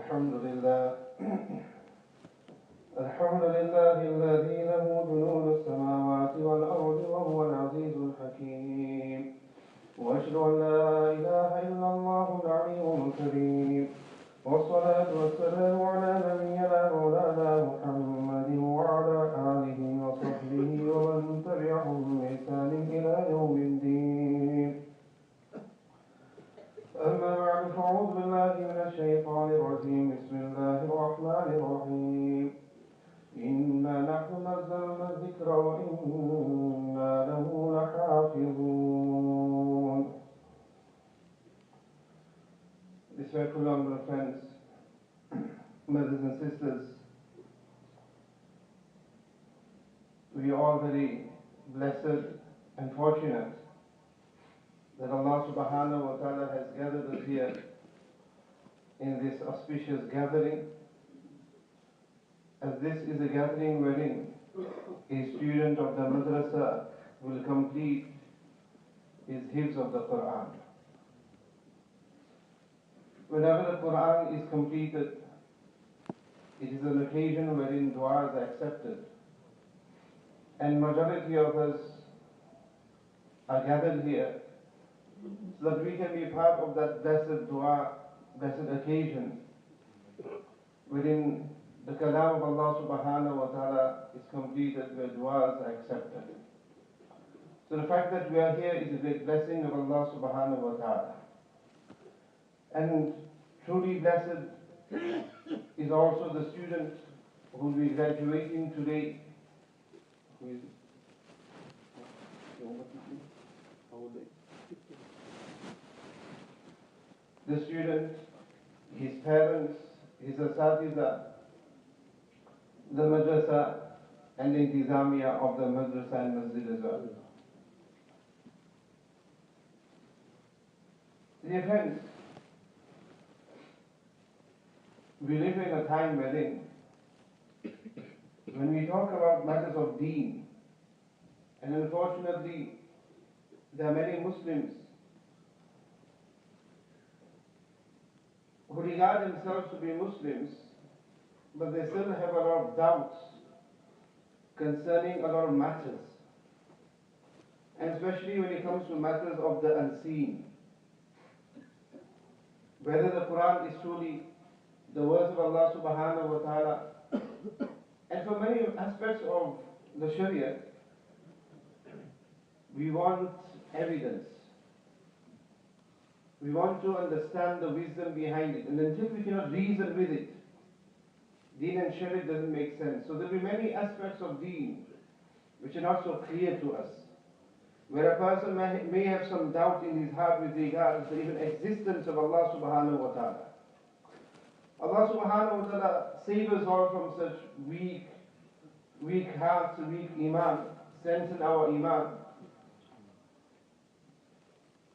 الحمد لله الحمد لله الذي له جنود السماوات والأرض وهو العزيز الحكيم وأشهد أن لا إله إلا الله العليم الكريم والصلاة والسلام على نبينا مولانا محمد وعلى آله وصحبه ومن تبعهم بإحسان إلى يوم الدين أما بعد فأعوذ بالله من الشيطان الرجيم بسم الله الرحمن الرحيم إنا نحن نزلنا الذكر وإنا له لحافظون. Respectful honorable friends, mothers and sisters, we are all very blessed and fortunate that Allah subhanahu wa ta'ala has gathered us here in this auspicious gathering, as this is a gathering wherein a student of the madrasa will complete his hifz of the Qur'an. Whenever the Qur'an is completed, it is an occasion wherein du'as are accepted, and majority of us are gathered here so that we can be part of that blessed dua, blessed occasion wherein the kalam of Allah subhanahu wa ta'ala is completed, where du'as are accepted. So the fact that we are here is a great blessing of Allah subhanahu wa ta'ala. And truly blessed is also the student who will be graduating today. Who is it? How old are they? The student, his parents, his asatiza, the madrasa and the intizamiya of the madrasa and masjid as well. Dear friends, we live in a time wherein, when we talk about matters of deen, and unfortunately there are many Muslims who regard themselves to be Muslims, but they still have a lot of doubts concerning a lot of matters, and especially when it comes to matters of the unseen. Whether the Quran is truly the words of Allah subhanahu wa ta'ala, and for many aspects of the Sharia, we want evidence. We want to understand the wisdom behind it, and until we cannot reason with it, Deen and Sharia doesn't make sense. So there will be many aspects of Deen which are not so clear to us, where a person may have some doubt in his heart with regards to the even existence of Allah subhanahu wa ta'ala. Allah subhanahu wa ta'ala save us all from such weak hearts, weak iman, strengthen our iman.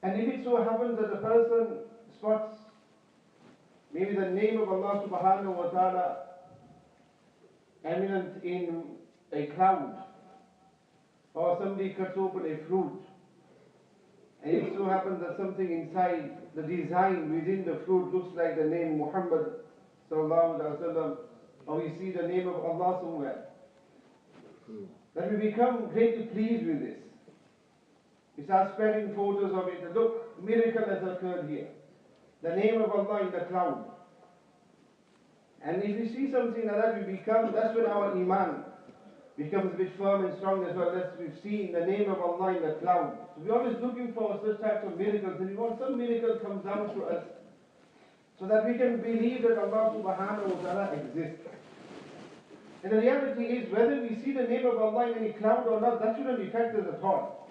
And if it so happens that a person spots maybe the name of Allah subhanahu wa ta'ala eminent in a cloud, or somebody cuts open a fruit, and it so happens that something inside, the design within the fruit looks like the name Muhammad sallallahu alaihi wasallam, or we see the name of Allah somewhere, that we become greatly pleased with this. We start spreading photos of it. Look, miracle has occurred here. The name of Allah in the cloud. And if we see something like that, that's when our iman becomes a bit firm and strong as well. As we've seen the name of Allah in the cloud. So we're always looking for such types of miracles, and we want some miracle comes down to us, so that we can believe that Allah subhanahu wa ta'ala exists. And the reality is, whether we see the name of Allah in any cloud or not, that shouldn't affect us at all.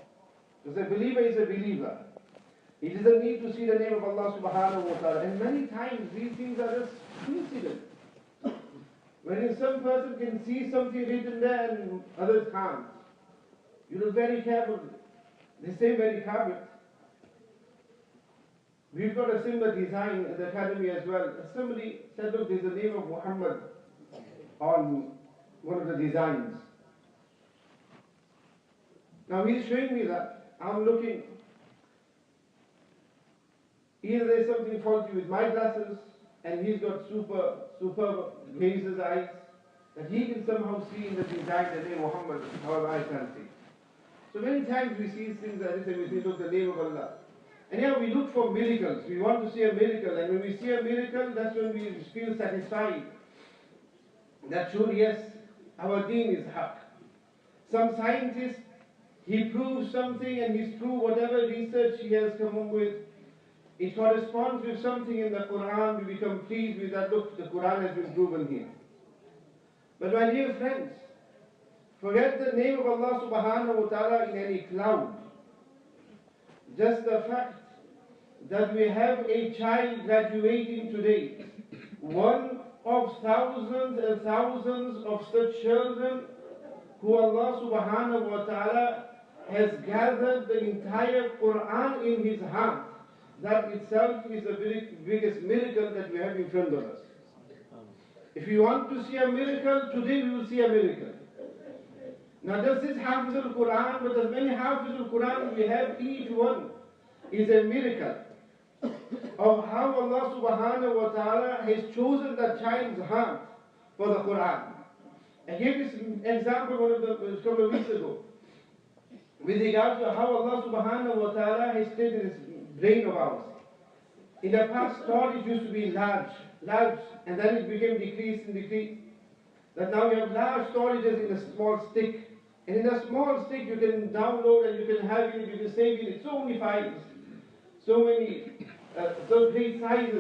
Because a believer is a believer. He doesn't need to see the name of Allah subhanahu wa ta'ala. And many times these things are just coincidence. Wherein some person can see something written there and others can't. You look very careful. They say very careful. We've got a similar design at the academy as well. Somebody said, look, there's the name of Muhammad on one of the designs. Now he's showing me that. I'm looking. Either there's something faulty with my glasses, and he's got super gazer's eyes, that he can somehow see in the design the name Muhammad, however I can't see. So many times we see things like this and we say, look, the name of Allah. And yeah, we look for miracles. We want to see a miracle. And when we see a miracle, that's when we feel satisfied. That sure, yes, our deen is haq. Some scientist, he proves something and he's proved whatever research he has come up with, it corresponds with something in the Quran. We become pleased with that. Look, the Quran has been proven here. But my dear friends, forget the name of Allah subhanahu wa ta'ala in any cloud. Just the fact that we have a child graduating today, one of thousands and thousands of such children who Allah subhanahu wa ta'ala has gathered the entire Quran in his heart. That itself is the biggest miracle that we have in front of us. If you want to see a miracle, today we will see a miracle. Now does this Hafizul Qur'an, but as many Hafizul Qur'an we have, each one is a miracle of how Allah subhanahu wa ta'ala has chosen that child's heart for the Qur'an. I gave this example a couple of weeks ago with regard to how Allah subhanahu wa ta'ala has taken this brain of ours. In the past, storage used to be large, and then it became decreased. That now you have large storages in a small stick. And in a small stick you can download and you can have it, you can save it, so many files. So many, so great size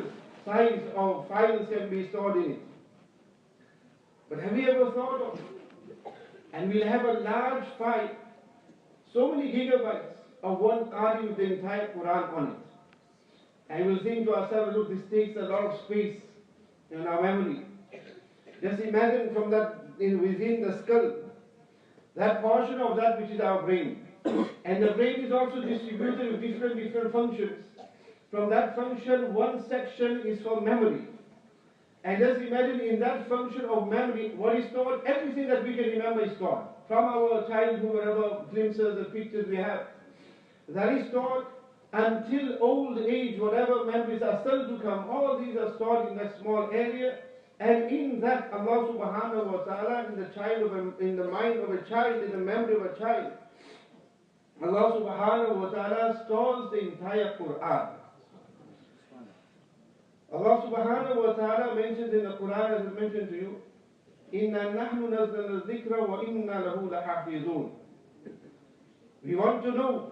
of files can be stored in it. But have you ever thought of, and we'll have a large file, so many gigabytes of one qari with the entire Quran on it. And we'll think to ourselves, look, this takes a lot of space in our memory. Just imagine from that, within the skull, that portion of that which is our brain. And the brain is also distributed with different functions. From that function, one section is for memory. And just imagine in that function of memory, what is stored, everything that we can remember is stored. From our childhood, whatever glimpses and pictures we have. That is stored until old age, whatever memories are still to come, all these are stored in that small area. And in that, Allah subhanahu wa ta'ala, in the mind of a child, in the memory of a child, Allah subhanahu wa ta'ala stores the entire Quran. Allah subhanahu wa ta'ala mentions in the Quran, as I mentioned to you, إِنَّا نَحْنُ نَزَّلْنَا الذِّكْرَ وَإِنَّا لَهُ لَحَافِظُونَ. We want to know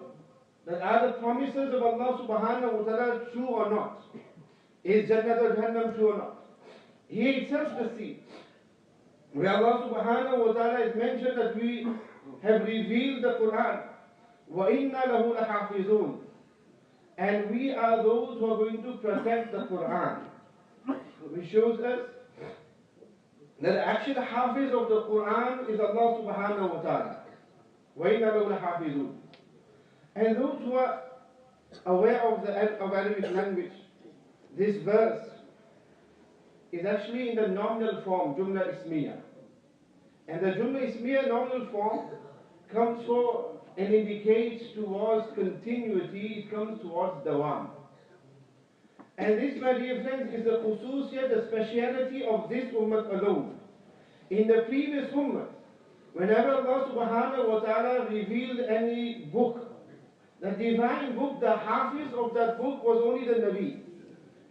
that are the promises of Allah subhanahu wa ta'ala true or not? Is Jannat or Jahannam true or not? He itself the sea, where Allah subhanahu wa ta'ala is mentioned that we have revealed the Quran, وَإِنَّا لَهُ لَحَافِظُونَ, and we are those who are going to protect the Quran. Which shows us that the actual Hafiz of the Quran is Allah subhanahu wa ta'ala. وَإِنَّا لَهُ لَحَافِظُونَ. And those who are aware of Arabic language, this verse is actually in the nominal form, Jumla Ismiya. And the Jumla Ismiya nominal form comes for and indicates towards continuity, it comes towards dawam. And this, my dear friends, is the khususiyat, the speciality of this ummah alone. In the previous ummah, whenever Allah subhanahu wa ta'ala revealed any book, the divine book, the hafiz of that book was only the Nabi.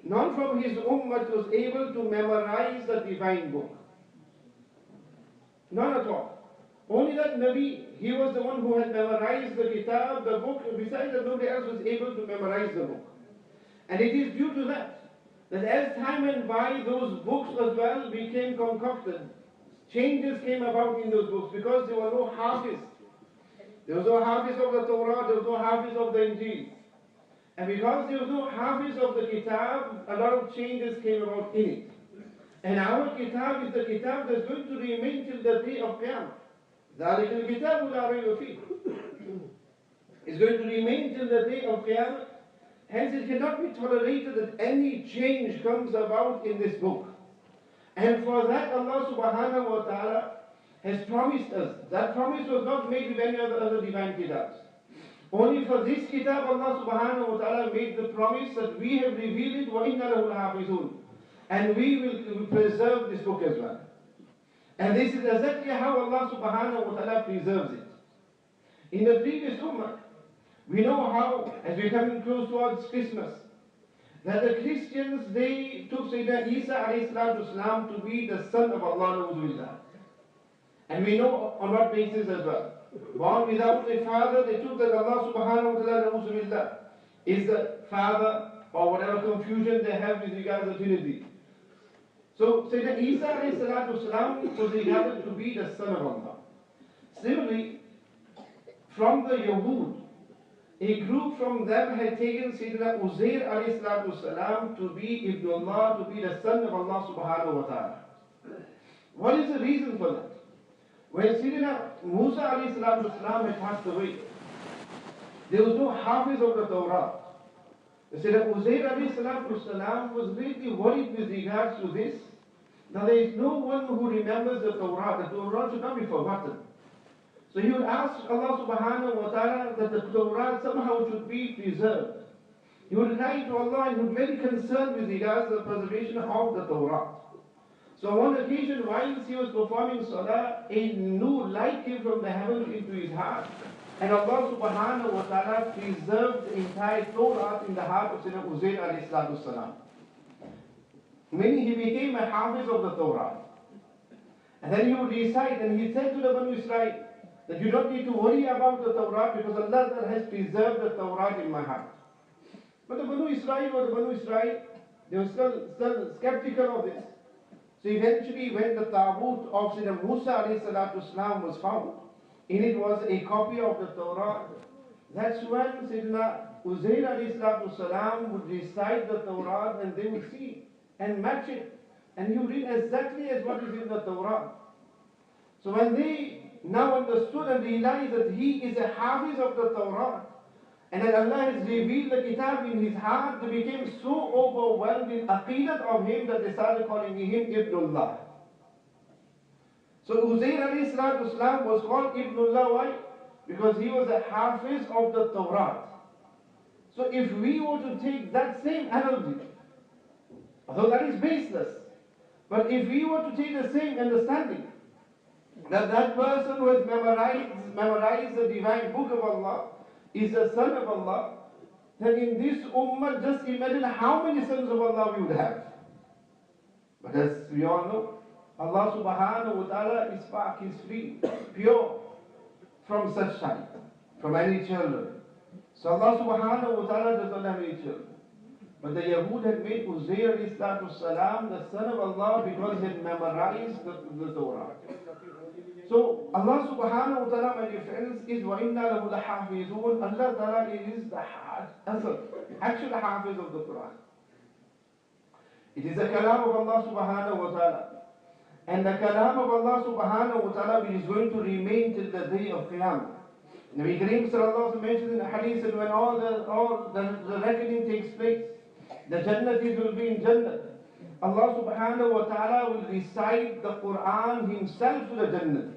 None from his ummah was able to memorize the divine book. None at all. Only that Nabi, he was the one who had memorized the kitab, the book. Besides that, nobody else was able to memorize the book. And it is due to that as time went by, those books as well became concocted. Changes came about in those books because there were no hafiz. There was no hafiz of the Torah, there was no hafiz of the Injil. And because there was no hafiz of the kitab, a lot of changes came about in it. And our kitab is the kitab that's going to remain till the day of Qiyamah. ذَلِكَ الْكِتَابُ لَا رَيْبَ فِيهِ. It's going to remain till the day of Qiyamah. Hence it cannot be tolerated that any change comes about in this book. And for that Allah subhanahu wa ta'ala has promised us. That promise was not made with any other divine kitabs. Only for this kitab Allah subhanahu wa ta'ala made the promise that we have revealed it, وَإِنَّا لَهُ لَحَافِظُونَ. and we will preserve this book as well. And this is exactly how Allah subhanahu wa ta'ala preserves it. In the previous ummah, we know how, as we're coming close towards Christmas, that the Christians, they took Sayyidina Isa alayhi salatu wasalam to be the son of Allah, na'udhu. And we know on what basis as well. Born without a father, they took that Allah subhanahu wa ta'ala, na'udhu, is the father, or whatever confusion they have with regards to Trinity. So Sayyidina Isa alayhi salatu wasalam was regarded to be the son of Allah. Similarly, from the Yahud, a group from them had taken Sayyidina Uzair alayhi salatu wasalam to be Ibn Allah, to be the son of Allah subhanahu wa ta'ala. What is the reason for that? When Sayyidina Musa alayhi salatu wasalam had passed away, there was no Hafiz of the Torah. Sayyidina Uzair alayhi salatu wasalam was really worried with regards to this. Now there is no one who remembers the Torah. The Torah should not be forgotten. So he would ask Allah subhanahu wa ta'ala that the Torah somehow should be preserved. He would cry to Allah and he would be very concerned with regards to the preservation of the Torah. So on one occasion, while he was performing salah, a new light came from the heavens into his heart. And Allah subhanahu wa ta'ala preserved the entire Torah in the heart of Sayyidina Uzair alayhi salatu wasalam. Meaning he became a Hafiz of the Torah. And then he would recite, and he said to the Banu Israel, that you don't need to worry about the Torah because Allah has preserved the Torah in my heart. But the Banu Israel were the Banu Israel, they were still skeptical of this. So eventually when the Taboot of Sayyidina Musa alayhi salatu wasalam was found, in it was a copy of the Torah. That's when Sayyidina Uzair alayhi salatu wasalam would recite the Torah and they would see and match it. And you read exactly as what is in the Torah. So when they now understood and realized that he is a Hafiz of the Torah, and that Allah has revealed the Kitab in his heart, they became so overwhelmed in aqidat of him that they started calling him Ibnullah. So Uzair alayhi salatu wasalam was called Ibnullah. Why? Because he was a Hafiz of the Torah. So if we were to take that same analogy, although that is baseless, but if we were to take the same understanding, that person who has memorized the divine book of Allah is the son of Allah, then in this ummah, just imagine how many sons of Allah we would have. But as we all know, Allah subhanahu wa ta'ala is pak, is free, pure from such type, from any children. So Allah subhanahu wa ta'ala does not have any children. But the Yahud had made Uzair alayhi salatu wasalam the son of Allah because he had memorized the Torah. So Allah subhanahu wa ta'ala, my dear friends, is وَإِنَّا لَهُ لَحَافِظُونَ. Allah ta'ala is the actual Hafiz of the Quran. It is the kalam of Allah subhanahu wa ta'ala. And the kalam of Allah subhanahu wa ta'ala is going to remain till the day of Qiyamah. Nabi Kareem sallallahu alayhi wa mentioned in the hadith that when all the reckoning takes place, the Jannatis will be in Jannah. Allah subhanahu wa ta'ala will recite the Quran himself to the Jannatis.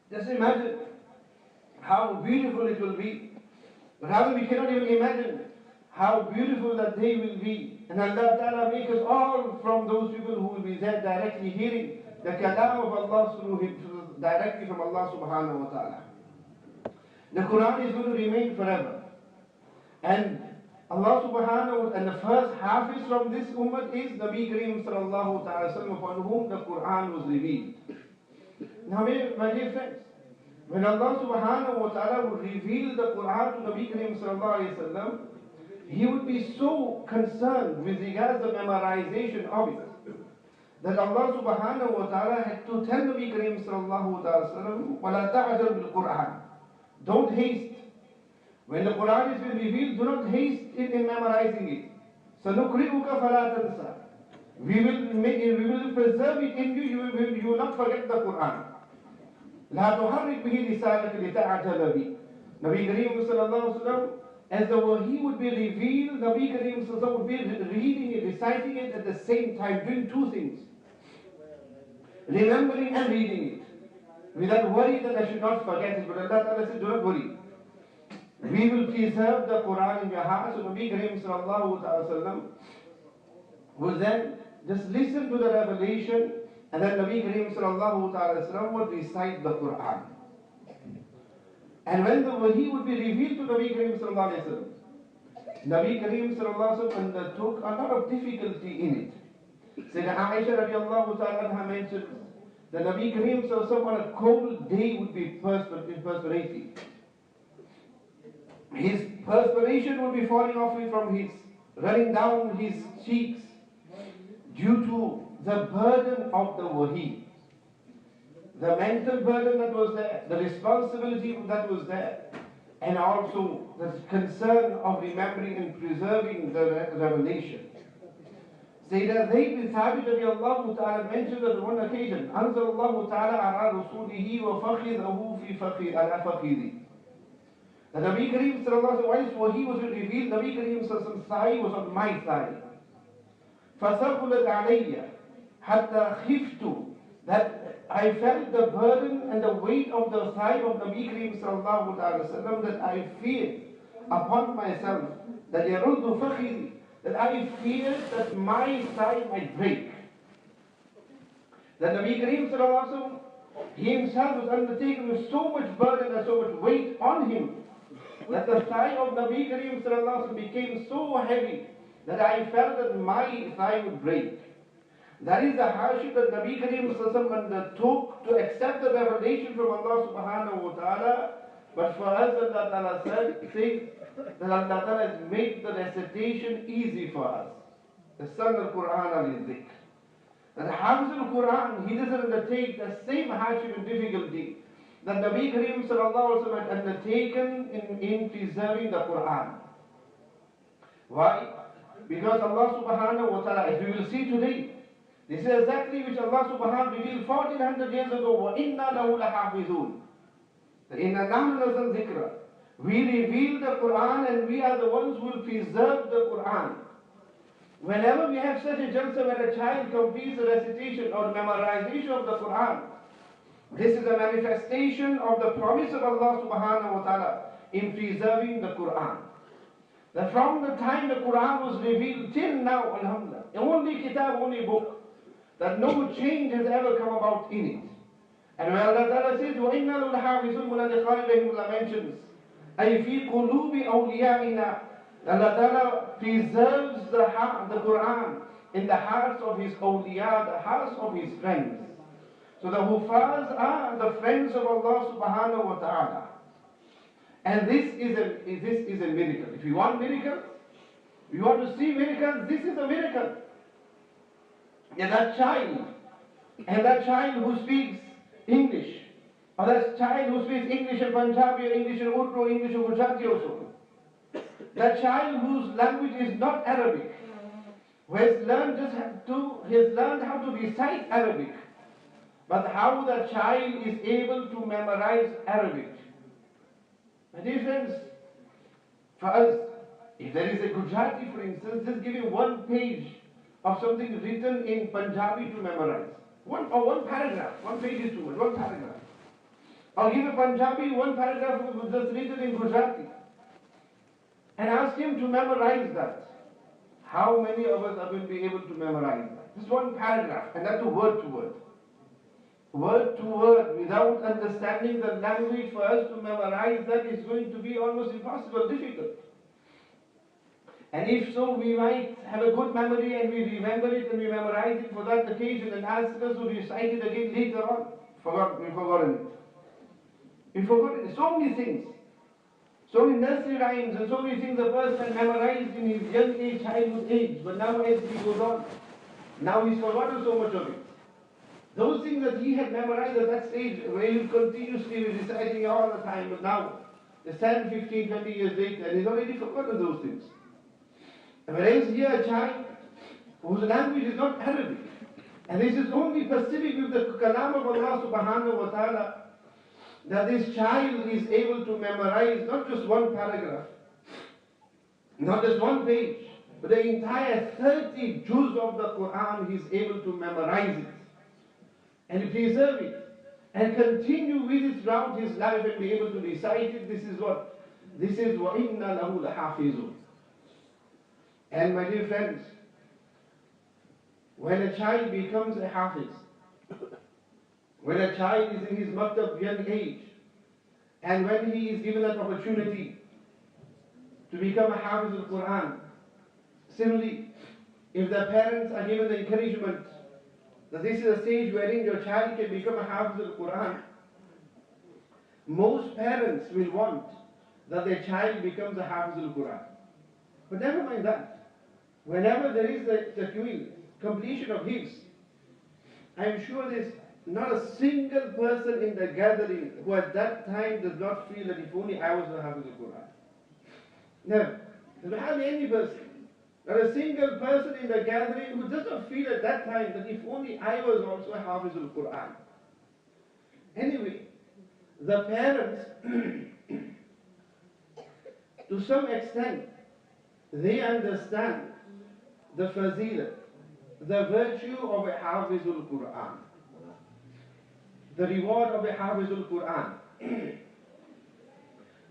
Just imagine how beautiful it will be. But how we cannot even imagine how beautiful that day will be. And Allah ta'ala make us all from those people who will be there directly hearing the kalam of Allah directly from Allah subhanahu wa ta'ala. The Quran is going to remain forever. And Allah subhanahu wa ta'ala, and the first Hafiz from this ummah is Nabi Kareem sallallahu ta'ala sallam, upon whom the Quran was revealed. Now my dear friends, when Allah subhanahu wa ta'ala would reveal the Quran to Nabi Kareem sallallahu alayhi wa sallam, he would be so concerned with regards to the memorization of it, that Allah subhanahu wa ta'ala had to tell Nabi Kareem sallallahu ta'ala sallam, وَلَا تَعْجَلْ بِالْقُرْآنِ. Don't haste. When the Quran is being revealed, do not haste in memorizing it. سَنُقْرِئُكَ فَلَا تَنْسَى. We will preserve it in you, you will not forget the Quran. لَا تُحَرِّكْ بِهِ لِسَانَكَ لِتَعْجَلَ بِهِ. Nabi Kareem sallallahu sallam, as the wahi would be revealed, Nabi Kareem sallallahu sallam would be reading it, reciting it at the same time, doing two things. Remembering and reading it. Without worry that I should not forget it. But Allah Ta'ala said, do not worry. We will preserve the Quran in your heart. So Nabi Kareem sallallahu sallam would then just listen to the revelation, and then Nabi Kareem sallallahu ta'ala wasallam would recite the Qur'an. And when the wahi would be revealed to Nabi Kareem sallallahu alayhi wasallam, Nabi Kareem sallallahu alayhi wasallam undertook a lot of difficulty in it. Sayyidah Aisha radiallahu ta'ala anha mentions that Nabi Kareem sallallahu alayhi wasallam on a cold day would be perspirating. His perspiration would be falling off running down his cheeks due to the burden of the wahi. The mental burden that was there, the responsibility that was there, and also the concern of remembering and preserving the revelation. Sayyidah Zayd bin Thabit radiallahu ta'ala mentioned on one occasion, أنزل الله تعالى على رسوله وفخذه في فخذ على فخذه. The Nabi Kareem sallallahu alayhi wa sallam, he was revealed, Nabi Kareem sallallahu alayhi wa sallam's thigh was on my thigh. فَثَقُلَتْ عَلَيَّ حَتَّى خِفْتُ, that I felt the burden and the weight of the thigh of Nabi Kareem sallallahu alayhi wa sallam, that I feared upon myself, that يَرُدُّ فَخِذِ, that I feared that my thigh might break. That Nabi Kareem sallallahu alayhi wa sallam, he himself was undertaken with so much burden and so much weight on him, that the thigh of Nabi Kareem sallallahu alayhi wa sallam became so heavy that I felt that my thigh would break. That is the hardship that Nabi Kareem sallallahu alayhi wa sallam undertook to accept the revelation from Allah subhanahu wa ta'ala. But for us, Allah ta'ala says that Allah ta'ala has made the recitation easy for us. The Son of Qur'an al-Zikr. That Hafizul Qur'an, he doesn't undertake the same hardship and difficulty that Nabi Kareem sallallahu alayhi wa sallam had undertaken in preserving the Qur'an. Why? Because Allah subhanahu wa ta'ala, as we will see today, this is exactly which Allah subhanahu wa ta'ala revealed 1400 years ago. وَإِنَّا لَهُ لَحَافِظُونَ. إِنَّا نَحْنُ نَزَّلْنَا الذِّكْرَ. We reveal the Quran and we are the ones who will preserve the Quran. Whenever we have such a jalsa where a child completes the recitation or memorization of the Quran, this is a manifestation of the promise of Allah subhanahu wa ta'ala in preserving the Quran. That from the time the Quran was revealed till now, alhamdulillah, only kitab, only book, that no change has ever come about in it. And when Allah Ta'ala says, وَإِنَّا لَحَافِظُونَ مُنَادِقَانِ لَهِمُ mentions, أَيْ فِي قُلُوبِ أَوْلِيَائِنَا, Allah Ta'ala preserves the Quran in the hearts of His awliya, the hearts of His friends. So the Hufaz are the friends of Allah subhanahu wa ta'ala. And this is a miracle. If you want miracles, you want to see miracles, this is a miracle. And that child who speaks English, or that child who speaks English and Punjabi, or English and Urdu, or English and Gujarati also, that child whose language is not Arabic, who has learned how to recite Arabic, but how the child is able to memorize Arabic. My dear friends, for us, if there is a Gujarati, for instance, just give him one page of something written in Punjabi to memorize. One paragraph. One page is too much. One paragraph. Or give a Punjabi one paragraph just written in Gujarati. And ask him to memorize that. How many of us are going to be able to memorize that? Just one paragraph, and that to word to word. Word to word, without understanding the language, for us to memorize that is going to be almost impossible, difficult. And if so, we might have a good memory and we remember it and we memorize it for that occasion and ask us to recite it again later on. We've forgotten it. We've forgotten it. So many things. So many nursery rhymes and so many things a person had memorized in his young age, childhood age, but now as he goes on, now he's forgotten so much of it. Those things that he had memorized at that stage, where he continuously was reciting all the time, but now, it's 10, 15, 20 years later, and he's already forgotten those things. Whereas here a child whose language is not Arabic, and this is only specific with the kalam of Allah subhanahu wa ta'ala, that this child is able to memorize not just one paragraph, not just one page, but the entire 30 juz of the Quran, he is able to memorize it and preserve it and continue with it throughout his life and be able to recite it. This is what? This is وَإِنَّا لَهُ لَحَافِظُونَ. And my dear friends, when a child becomes a hafiz, when a child is in his maktab young age, and when he is given that opportunity to become a Hafizul Qur'an, similarly, if the parents are given the encouragement that this is a stage wherein your child can become a Hafizul Qur'an, most parents will want that their child becomes a Hafizul Qur'an. But never mind that. Whenever there is the completion of hifz, I am sure there's not a single person in the gathering who at that time does not feel that if only I was a Hafizul Qur'an. Never. There's hardly any person. Not a single person in the gathering who does not feel at that time that if only I was also a Hafizul Qur'an. Anyway, the parents, to some extent, they understand the fazilah, the virtue of a Hafizul Qur'an, the reward of a Hafizul Qur'an,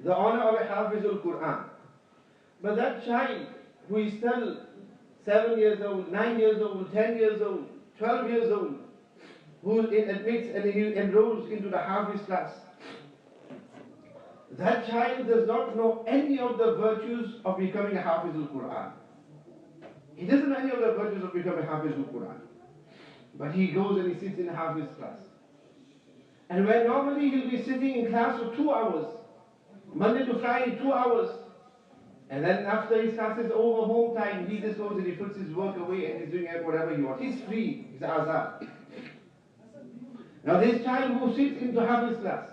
the honor of a Hafizul Qur'an. But that child who is still 7 years old, 9 years old, 10 years old, 12 years old, who admits and he enrolls into the Hafiz class, that child does not know any of the virtues of becoming a Hafizul Qur'an. He doesn't know any of the virtues of becoming a Hafizul Qur'an. But he goes and he sits in Hafiz class. And where normally he'll be sitting in class for 2 hours, Monday to Friday, 2 hours, and then after his class is over, home time, he just goes and he puts his work away and he's doing whatever he wants. He's free. He's azad. Now this child who sits into Hafiz class,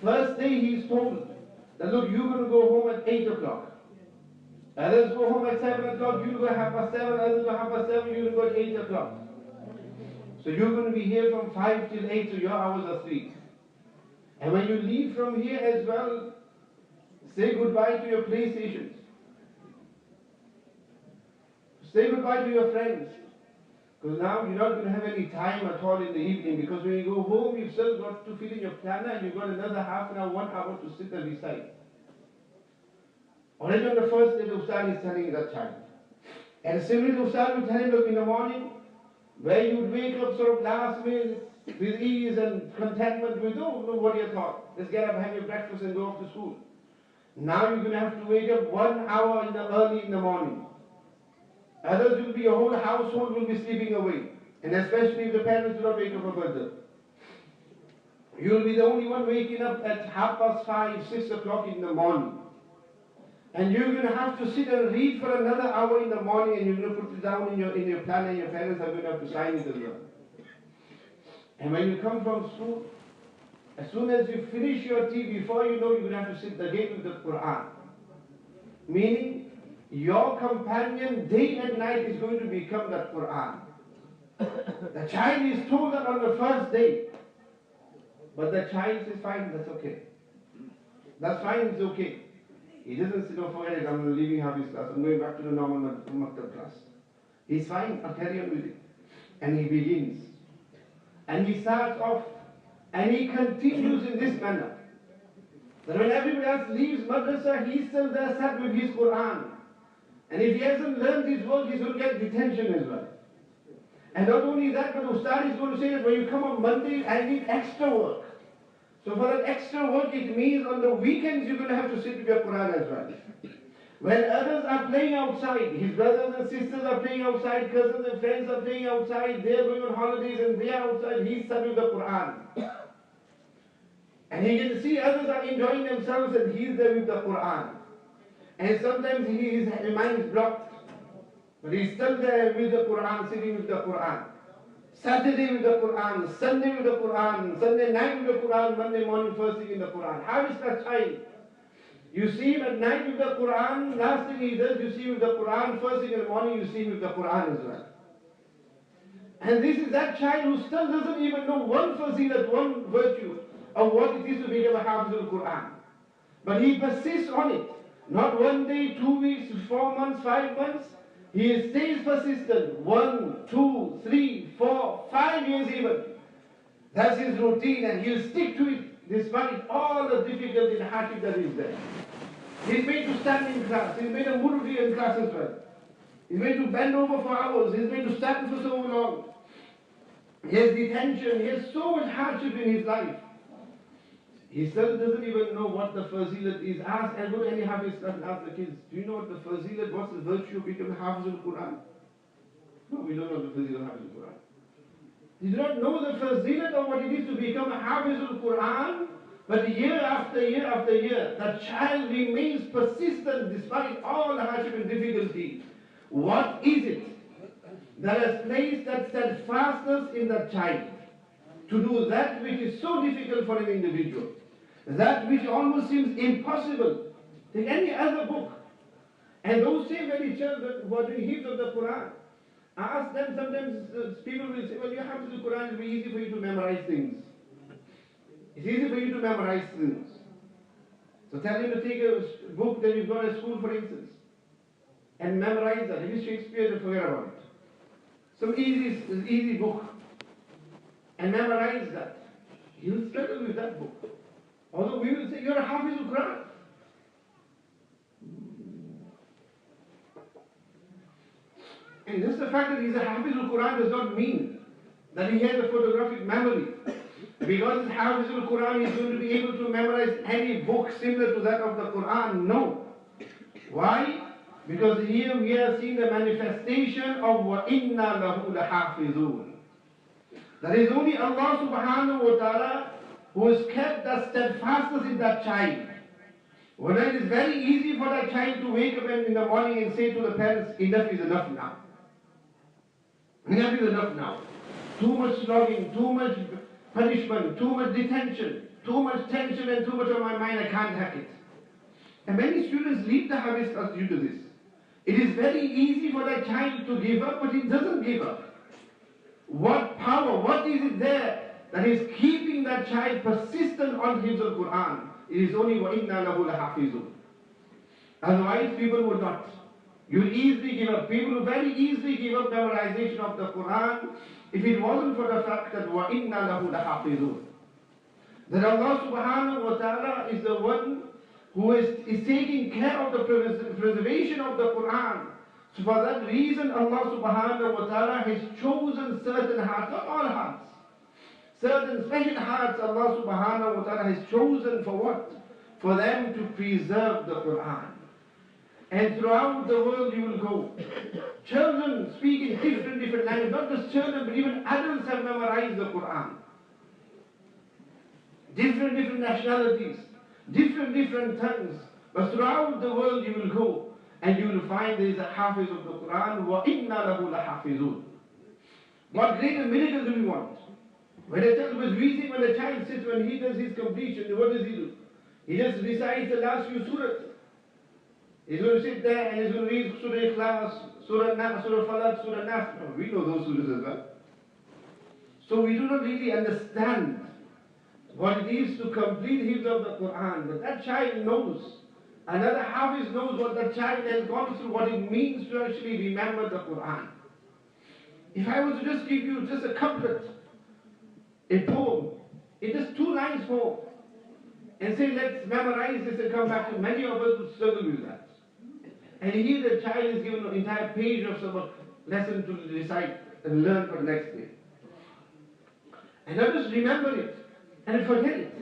first day he's told that look, you're going to go home at 8 o'clock. Others go home at 7 o'clock, you'll go 7:30, others go 7:30, you'll go at 8 o'clock. So you're going to be here from 5 till 8, so your hours are 3. And when you leave from here as well, say goodbye to your PlayStations. Say goodbye to your friends. Because now you're not going to have any time at all in the evening, because when you go home, you've still got to fill in your planner and you've got another half an hour, 1 hour to sit and recite. Already on the first day, the Ustad is telling that child. And similarly, the Ustad will tell him, look, in the morning, where you would wake up sort of last minute with ease and contentment with, oh, no worry at all. Just get up, have your breakfast and go off to school. Now you're going to have to wake up 1 hour early in the morning. Others will be, your whole household will be sleeping away. And especially if the parents do not wake up for birthday. You'll be the only one waking up at 5:30, 6 o'clock in the morning. And you're going to have to sit and read for another hour in the morning, and you're going to put it down in your planner, and your parents are going to have to sign it as well. And when you come from school, as soon as you finish your tea, before you know, you're going to have to sit again with the Qur'an. Meaning, your companion day and night is going to become that Qur'an. The child is told that on the first day. But the child says, fine, that's okay. That's fine, it's okay. He doesn't say, no, forget it, I'm leaving Hafiz class, I'm going back to the normal maktab class. He's fine, I'll carry on with it. And he begins. And he starts off. And he continues in this manner. That when everybody else leaves madrasa, he's still there sat with his Qur'an. And if he hasn't learned his work, he's going to get detention as well. And not only that, but Ustad is going to say that when you come on Monday, I need extra work. So for that extra work, it means on the weekends you're going to have to sit with your Qur'an as well. When others are playing outside, his brothers and sisters are playing outside, cousins and friends are playing outside, they're going on holidays and they are outside, he's studying the Qur'an. And he can see others are enjoying themselves and he's there with the Qur'an. And sometimes his mind is blocked. But he's still there with the Qur'an, sitting with the Qur'an. Saturday with the Qur'an, Sunday with the Qur'an, Sunday night with the Qur'an, Monday morning first thing in the Qur'an. How is that child? You see him at night with the Qur'an, last thing he does, you see him with the Qur'an, first thing in the morning you see him with the Qur'an as well. And this is that child who still doesn't even know one fazilat, one virtue of what it is to become a Hafizul Qur'an. But he persists on it. Not 1 day, 2 weeks, 4 months, 5 months. He stays persistent. 1, 2, 3, 4, 5 years even. That's his routine and he'll stick to it despite all the difficulty and hardship that is there. He's made to stand in class. He's made a murudi in class as well. He's going to bend over for hours. He's going to stand for so long. He has detention. He has so much hardship in his life. He still doesn't even know what the fazilat is. Ask, and go to any Hafiz and ask the kids, do you know what the fazilat, what's the virtue of becoming Hafizul Qur'an? No, we don't know the fazilat of Hafizul Qur'an. You do not know the fazilat of what it is to become a Hafizul Qur'an, but year after year after year, that child remains persistent despite all the hardship and difficulty. What is it that has placed that steadfastness in that child to do that which is so difficult for an individual, that which almost seems impossible? Take any other book, and those same very children who are doing hifz of the Quran, ask them, sometimes people will say, well, you have to do Quran, it will be easy for you to memorize things. It's easy for you to memorize things. So tell him to take a book that you've got at school, for instance, and memorize that. If it's Shakespeare, then forget about it. Some easy book, and memorize that. He'll struggle with that book. Although we will say, you're a Hafizul Qur'an. And just the fact that he's a Hafizul Qur'an does not mean that he has a photographic memory. Because his Hafizul Qur'an is going to be able to memorize any book similar to that of the Qur'an. No. Why? Because here we are seeing the manifestation of وَإِنَّا لَهُ لَحَافِظُونَ. That is only Allah subhanahu wa ta'ala who has kept that steadfastness in that child. When it is very easy for that child to wake up in the morning and say to the parents, enough is enough now. Enough is enough now. Too much slogging, too much punishment, too much detention, too much tension and too much on my mind, I can't hack it. And many students leave the Hafiz class due to this. It is very easy for that child to give up, but he doesn't give up. What power, what is it there that is keeping that child persistent on Hifzul Qur'an? It is only وَإِنَّا لَهُ لَحَافِظُونَ. Otherwise people would not. You would easily give up. People would very easily give up memorization of the Qur'an if it wasn't for the fact that وَإِنَّا لَهُ لَحَافِظُونَ. That Allah subhanahu wa ta'ala is the one who is taking care of the preservation of the Qur'an. So for that reason Allah subhanahu wa ta'ala has chosen certain hearts, not all hearts. Certain special hearts Allah subhanahu wa ta'ala has chosen for what? For them to preserve the Qur'an. And throughout the world you will go. Children speak in different languages. Not just children, but even adults have memorized the Qur'an. Different nationalities, different tongues. But throughout the world you will go. And you will find there is a Hafiz of the Qur'an. وَإِنَّا لَهُ لَحَافِظُونَ. What greater miracle do we want? When the child sits, when he does his completion, what does he do? He just recites the last few surahs. He's going to sit there and he's going to read Surah Ikhlas, Surah Nas, Surah Falaq, Surah Nas. No, we know those surahs as well. So we do not really understand what it is to complete hifz of the Qur'an. But that child knows. Another Hafiz knows what that child has gone through, what it means to actually remember the Qur'an. If I was to just give you just a couplet, a poem, in just 2 lines poem, and say let's memorize this and come back to, many of us would struggle with that. And here the child is given an entire page of some lesson to recite and learn for the next day. And not just remember it and forget it.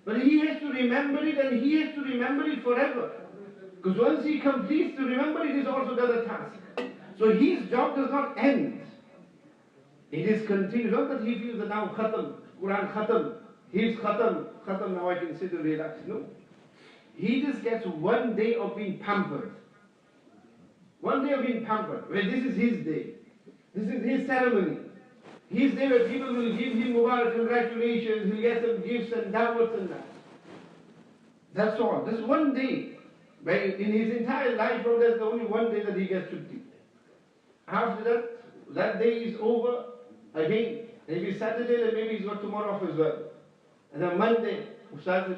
But he has to remember it, and he has to remember it forever. Because once he completes to remember it, is also another task. So his job does not end. It is continued. Not that he feels that now khatam, Quran khatam, he's khatam, now I can sit and relax. No. He just gets 1 day of being pampered. 1 day of being pampered, where this is his day. This is his ceremony. His day where people will give him Mubarak, congratulations, he'll get some gifts and da'wats and that. That's all. That's 1 day. Where in his entire life, there's only 1 day that he gets chutti. After that day is over again. Maybe Saturday, then maybe he's got tomorrow off as well. And then Monday, start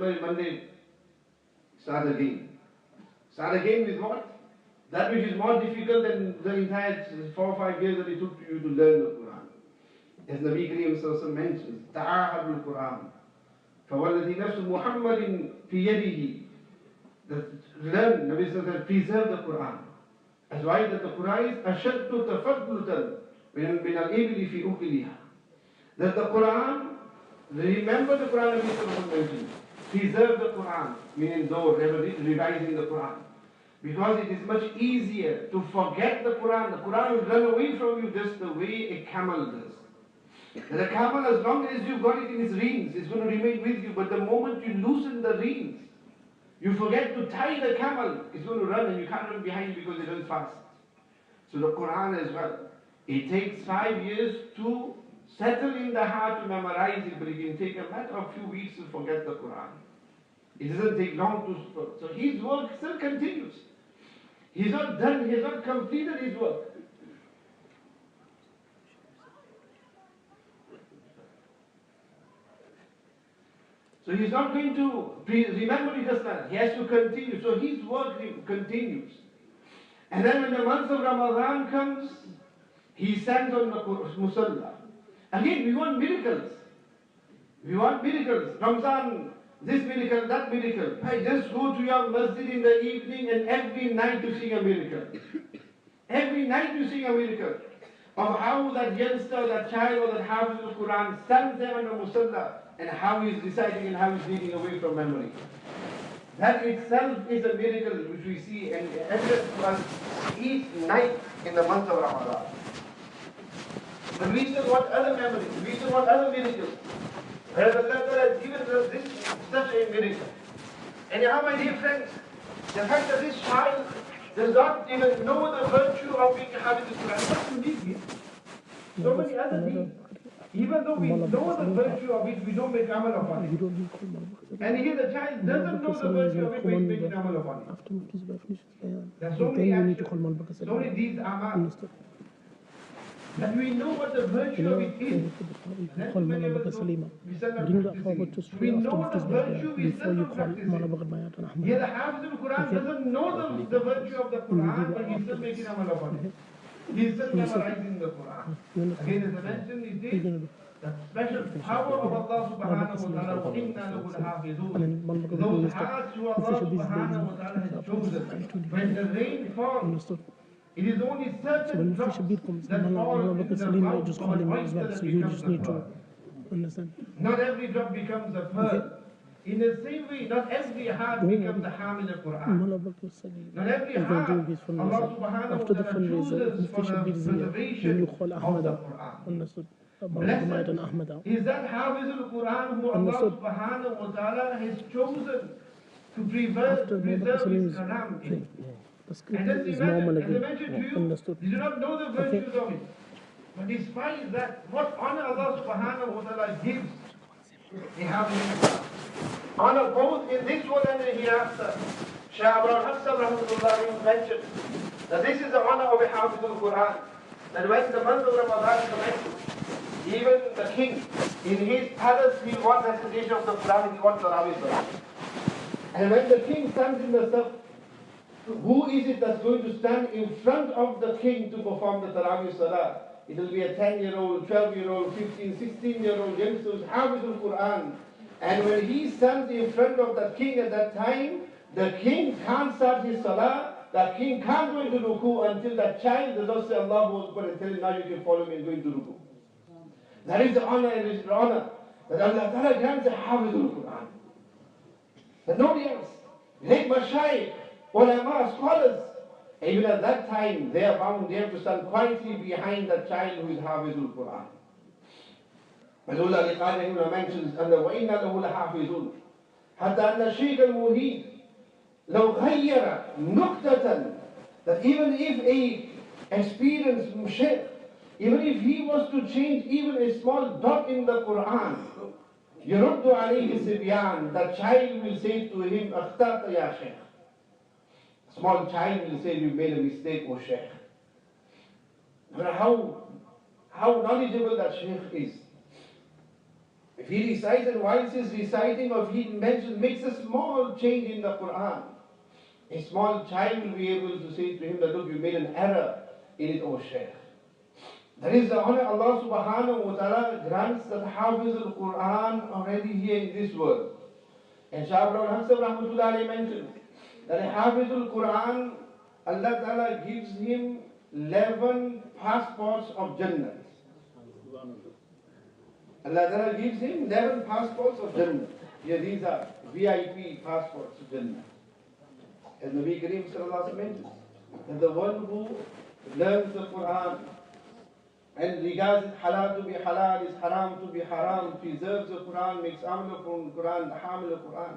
again. Start again with what? That which is more difficult than the entire 4 or 5 years that it took you to learn the Quran. As Nabi Kareem mentions, Ta'ahadul Qur'an. فَوَالَّذِي نَفْسُ مُحَمَّدٍ فِي يَدِهِ. That learn, Nabi says, preserve the Qur'an. That's why that the Quran is أشد تفضلا من الإبل في أكلها. That the Quran, remember the Quran Nabi mentioned, preserve the Quran, meaning though revising the Quran. Because it is much easier to forget the Quran. The Quran will run away from you just the way a camel does. And a camel, as long as you've got it in its reins, it's going to remain with you. But the moment you loosen the reins, you forget to tie the camel, it's going to run and you can't run behind because it runs fast. So the Quran as well. It takes 5 years to settle in the heart to memorize it, but it can take a matter of few weeks to forget the Quran. It doesn't take long to... So his work still continues. He's not done, he has not completed his work. So he's not going to remember it just now. He has to continue. So his work continues. And then when the month of Ramadan comes, he stands on the Musalla. Again, we want miracles. We want miracles. Ramzan, this miracle, that miracle. I just go to your masjid in the evening and every night you sing a miracle. Every night you sing a miracle of how that youngster, that child or that Hafizul Qur'an stands there on the Musalla and how he is reciting and how he is reading away from memory. That itself is a miracle which we see and evidence to us each night in the month of Ramadan. But we still want other memories, we still want other miracles. Whereas Allah has given us this such a miracle. And now, my dear friends, the fact that this child does not even know the virtue of being a Hafizul Qur'an, what's unique here? So many other things. Even though we know the virtue of it, we don't make amal upon it. And here the child doesn't know the virtue of it, but he's making amal upon it. There are so many actions, so many deeds, amal, that we know what the virtue of it is. We know the virtue, we still don't practice it. Here the Hafizul Qur'an doesn't know the virtue of the Qur'an, but he's still making amal upon it. He's still memorizing the Quran. Again, as I mentioned, it is the special power of Allah subhanahu wa ta'ala. وَإِنَّا لَهُ الْحَافِظُونَ. Those hearts who Allah subhanahu wa ta'ala has chosen. When the rain falls, it is only certain drops that fall in the mouth of an oyster that becomes a pearl. Not every drop becomes a pearl. In the same way, not every heart becomes a Hamil al-Quran. Not every heart, Allah subhanahu wa ta'ala chooses for the preservation of the Quran. Blessed is that Hafizul Qur'an who Allah subhanahu wa ta'ala has chosen to preserve his kalam. And that's the matter. As I mentioned to you, you do not know the virtues of it. But despite that, what honor Allah subhanahu wa ta'ala gives the Hafizul Qur'an. Honor both in this world and the hereafter. Shaykh Abraham Hafizullah mentioned that this is the honor of a Hafizul Qur'an. That when the month of Ramadan commences, even the king, in his palace, he wants recitation of the Quran, he wants Tarawih Salah. And when the king stands in the saf, who is it that's going to stand in front of the king to perform the Tarawih Salah? It will be a 10-year-old, 12-year-old, 15, 16-year-old youngster who's Hafizul Qur'an. And when he stands in front of the king at that time, the king can't start his salah, the king can't go into ruku until that child does not say Allahu Akbar and tell him now you can follow me and go into ruku. That is the honor and it is the honor that Allah Ta'ala grants a Hafizul Qur'an. But nobody else. Great mashayikh, ulama, scholars, even at that time they are bound, they have to stand quietly behind that child who is Hafizul Qur'an. But Allah Ta'ala mentions and وَإِنَّا لَهُ لَحَافِظُونَ حتى أن الشيخ المهيد لو غير نقطة, that even if a experienced sheikh, even if he was to change even a small dot in the Quran, يرد عليه الصبيان, that child will say to him أخطأت يا شيخ. Small child will say you made a mistake, O sheikh. No matter how knowledgeable that sheikh is. If he recites and whilst he's reciting or if he makes a small change in the Quran, a small child will be able to say to him that look, you made an error in it, O Shaykh. That is the honor Allah subhanahu wa ta'ala grants that Hafizul Qur'an already here in this world. And Shaykh Abraham Rahmatullah mentioned that a Hafizul Qur'an, Allah Ta'ala gives him 11 passports of Jannah. Allah Ta'ala gives him 11 passports of Jannah. Yeah, these are VIP passports of Jannah. As Nabi Kareem Sallallahu Alaihi Wasallam mentions, that the one who learns the Quran and regards it halal to be halal, is haram to be haram, preserves the Quran, makes amal from the Quran, the hamil of Quran,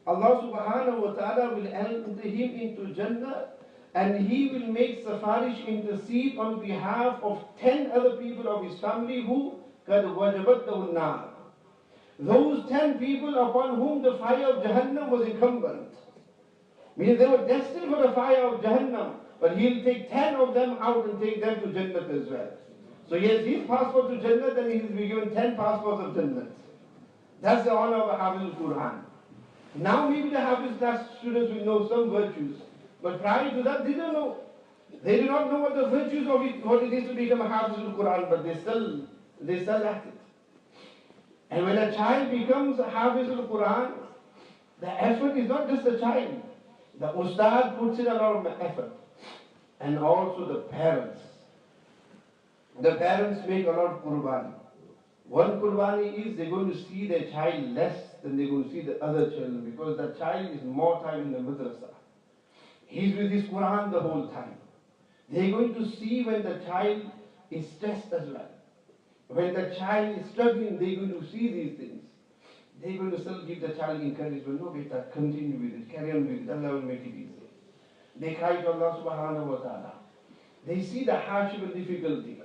Allah Subhanahu wa Ta'ala will enter him into Jannah, and he will make Safarish intercede on behalf of 10 other people of his family who قَدْ وَجَبَتْهُ النَّارِ. Those 10 people upon whom the fire of Jahannam was incumbent. Meaning they were destined for the fire of Jahannam, but he'll take 10 of them out and take them to Jannah as well. So he has his passport to Jannah, and he will be given 10 passports of Jannah. That's the honor of a Hafizul Qur'an. Now maybe the Hafiz class students will know some virtues, but prior to that they don't know. They do not know what the virtues of it, what it is to become a Hafizul Qur'an, but they still at it. And when a child becomes a Hafizul Qur'an, the effort is not just the child. The Ustad puts in a lot of effort. And also the parents. The parents make a lot of Qurbani. One Qurbani is they're going to see their child less than they're going to see the other children, because the child is more time in the madrasa. He's with his Quran the whole time. They're going to see when the child is stressed as well. When the child is struggling, they're going to see these things. They're going to still give the child encouragement. No, beta, continue with it, carry on with it, Allah will make it easy. They cry to Allah Subhanahu wa Ta'ala. They see the hardship and difficulty.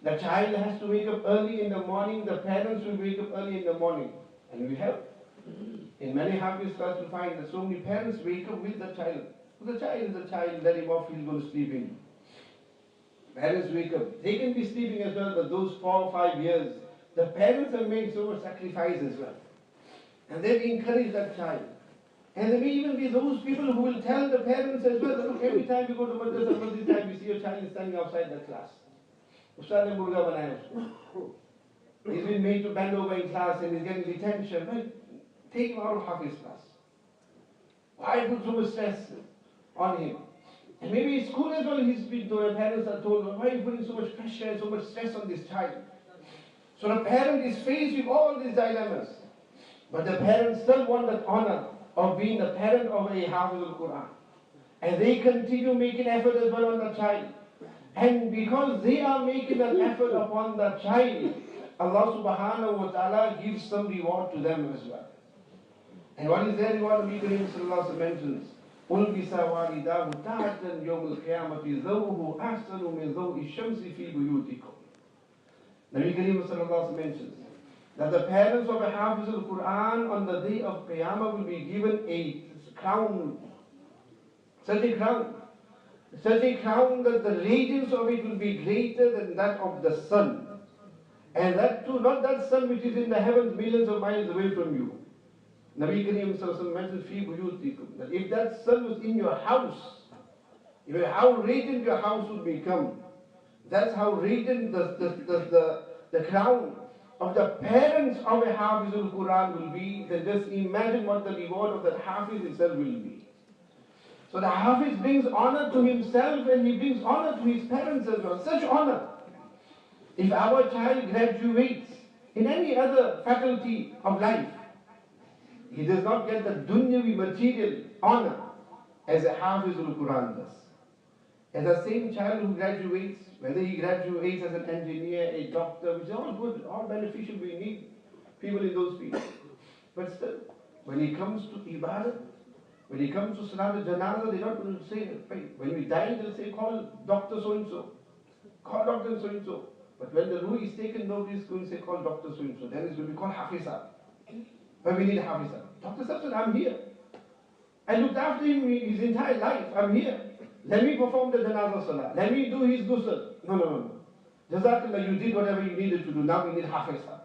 The child has to wake up early in the morning, the parents will wake up early in the morning. And we have, in many Hafiz classes, you find that so many parents wake up with the child. The child is a child, let him off, he's going to sleep in. Parents wake up. They can be sleeping as well, but those 4 or 5 years, the parents have made so much sacrifice as well. And they encourage that child. And there may even be those people who will tell the parents as well, look, every time you go to madrasa, this time you see your child is standing outside the class. Ustad ne murga banaya usko. He's been made to bend over in class and he's getting detention. Right? Take him out of Hafiz class. Why put so much stress on him? And maybe in school as well, he's been told, parents are told, why are you putting so much pressure and so much stress on this child? So the parent is faced with all these dilemmas. But the parents still want that honor of being the parent of a Hafizul Qur'an. And they continue making effort as well on the child. And because they are making that effort upon the child, Allah Subhanahu wa Ta'ala gives some reward to them as well. And what is their reward? Nabi Kareem Sallallahu Alaihi Wasallam mentions, أُلْبِسَ وَالِدَاهُ تَحْتًا يَوْمَ الْقِيَامَةِ ذَوْهُ أَحْسَنُ مِنْ ذَوْءِ الشَّمْسِ فِي بُيُوتِكُمْ. Nabi Kareem Sallallahu Alaihi Wasallam mentions that the parents of a Hafizul Qur'an on the day of Qiyamah will be given a crown, such a crown that the radiance of it will be greater than that of the sun. And that too, not that sun which is in the heavens millions of miles away from you. Nabi Kareem Sallallahu Alaihi Wasallam mentioned fi buyutikum, that if that sun was in your house, how radiant your house would become. That's how radiant the crown of the parents of a Hafizul Qur'an will be. Then just imagine what the reward of that Hafiz itself will be. So the Hafiz brings honor to himself and he brings honor to his parents as well. Such honor. If our child graduates in any other faculty of life, he does not get the dunyavi material honor as a Hafizul Qur'an does. And the same child who graduates, whether he graduates as an engineer, a doctor, which is all good, all beneficial, we need people in those fields. But still, when he comes to Ibadah, when he comes to Salat al-Janazah, they're not going to say, when we die, they'll say, call Dr. so-and-so. Call Dr. so-and-so. But when the ruh is taken, nobody's going to say, call Dr. so-and-so. Then it's going to be called Hafizah. But we need a Hafizah. Dr. said, I'm here. I looked after him his entire life. I'm here. Let me perform the Janazah Salah. Let me do his ghusl. No. Jazakallah, you did whatever you needed to do. Now we need Hafizah.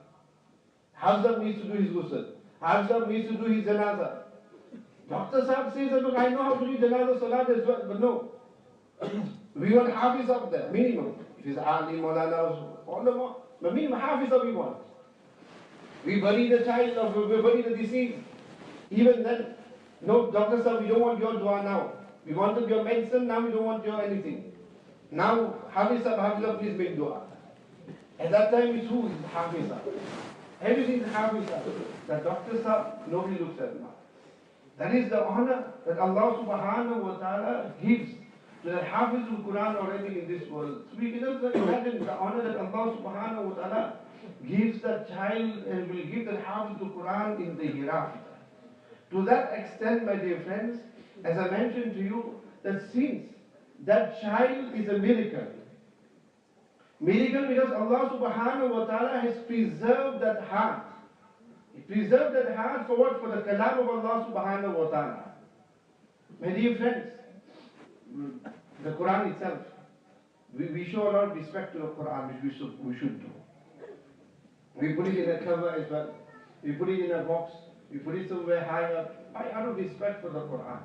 Hafizah needs to do his ghusl. Hafizah needs to do his Janazah. Dr. Sahab says, look, I know how to do Janazah Salah as well, but no. We want Hafiz up there, minimum. If it's Ali, Maulana, all the more. But minimum Hafiz we want. We bury the child, or we bury the deceased. Even then, no, Dr. Sahab, we don't want your dua now. We wanted your medicine, now we don't want your anything. Now, Hafiz, please make dua. At that time, it's who is Hafiz? Everything is Hafiz. The doctors are, nobody looks at them. That is the honor that Allah subhanahu wa ta'ala gives to the Hafizul Qur'an already in this world. So we can just imagine the honor that Allah subhanahu wa ta'ala gives that child and will give that Hafizul Qur'an in the hereafter. To that extent, my dear friends, as I mentioned to you, that since that child is a miracle. Miracle because Allah subhanahu wa ta'ala has preserved that heart. He preserved that heart for what? For the kalam of Allah subhanahu wa ta'ala. My dear friends, the Quran itself, we show a lot of respect to the Quran, which we should do. We put it in a cover as well. We put it in a box. We put it somewhere high up. Why? Out of respect for the Quran.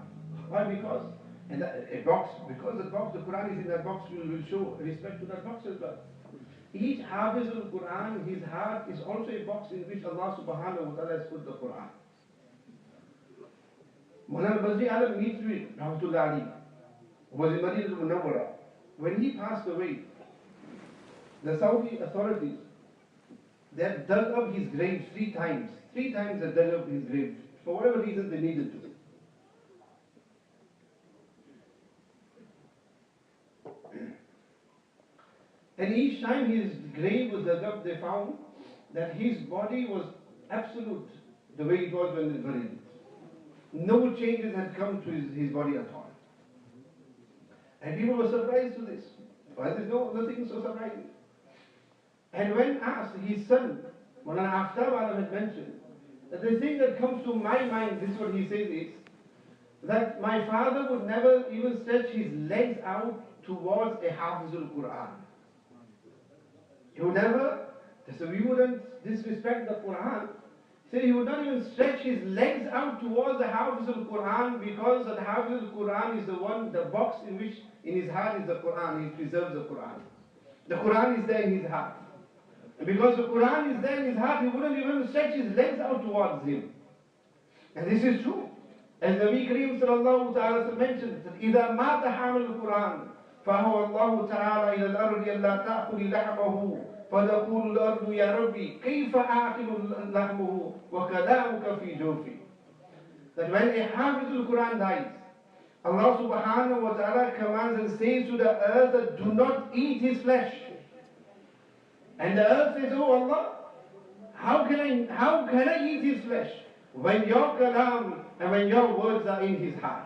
Why? Because a box, because the Quran is in that box, we will show respect to that box as well. Each Hafizul Qur'an, his heart is also a box in which Allah subhanahu wa ta'ala has put the Quran. Mulana Bazri Alam meets with Rahmatullah Ali, who was in Madinah al-Munawwara. When he passed away, the Saudi authorities, they had dug up his grave 3 times. 3 times they dug up his grave, for whatever reason they needed to. And each time his grave was dug up, they found that his body was absolute, the way it was when they buried it. No changes had come to his body at all. And people were surprised to this. Why there's nothing so surprising. And when asked, his son, Maulana Aftab Alam had mentioned, that the thing that comes to my mind, this is what he says is, that my father would never even stretch his legs out towards a Hafizul Qur'an. He would never, so we wouldn't disrespect the Quran. So he would not even stretch his legs out towards the Hafizul Qur'an, because the Hafizul Qur'an is the box in which in his heart is the Quran. He preserves the Quran. The Quran is there in his heart. And because the Quran is there in his heart, he wouldn't even stretch his legs out towards him. And this is true. As Nabi Kareem sallallahu ta'ala mentioned, that إِذَا مَاتَ حَامِلُ الْقُرْآنِ فَهُوَ اللَّهُ تَعَالَى إِلَى الْأَرْضِ أَلَّا تَأْكُلِ لَحْمَهُ فَتَقُولُ الْأَرْضُ يَا رَبِّي كَيْفَ آكِلُ لَحْمَهُ وَكَلَامُكَ فِي جَوْفِي. That when a Hafizul Qur'an dies, Allah subhanahu wa ta'ala commands and says to the earth that do not eat his flesh. And the earth says, oh Allah, how can I eat his flesh when your kalam and when your words are in his heart?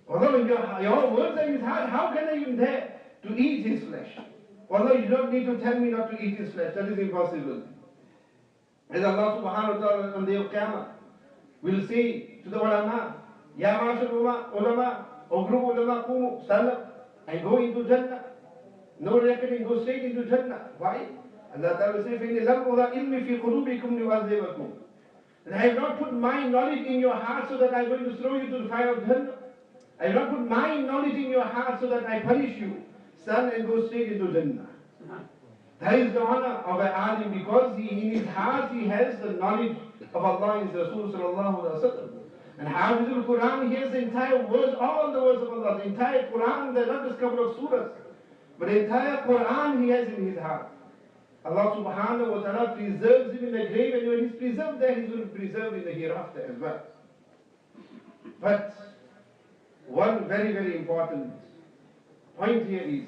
Although when your words are in his heart, how can I even dare to eat his flesh? Although you don't need to tell me not to eat his flesh, that is impossible. As Allah subhanahu wa ta'ala on the day of Qiyamah will say to the ulama, Ya ma'ashar ulama, O group ulama, qumu, stand up and go into Jannah. No reckoning, go straight into Jannah. Why? Allah Ta'ala will say, فَإِنِّ لَمْ أُضَى إِلْمِ فِي قُلُوبِكُمْ لِيُعَذِّبَكُمْ. And I have not put my knowledge in your heart so that I am going to throw you to the fire of Jannah. I have not put my knowledge in your heart so that I punish you. Stand and go straight into Jannah. That is the honor of an alim, because in his heart he has the knowledge of Allah and His Rasul sallallahu alaihi wasallam. And Hafizul Qur'an, he has the entire words, all the words of Allah. The entire Qur'an, they're not just a couple of surahs, but the entire Qur'an he has in his heart. Allah subhanahu wa ta'ala preserves him in the grave, and when he's preserved there, he's going to preserve in the hereafter as well. But one very, very important point here is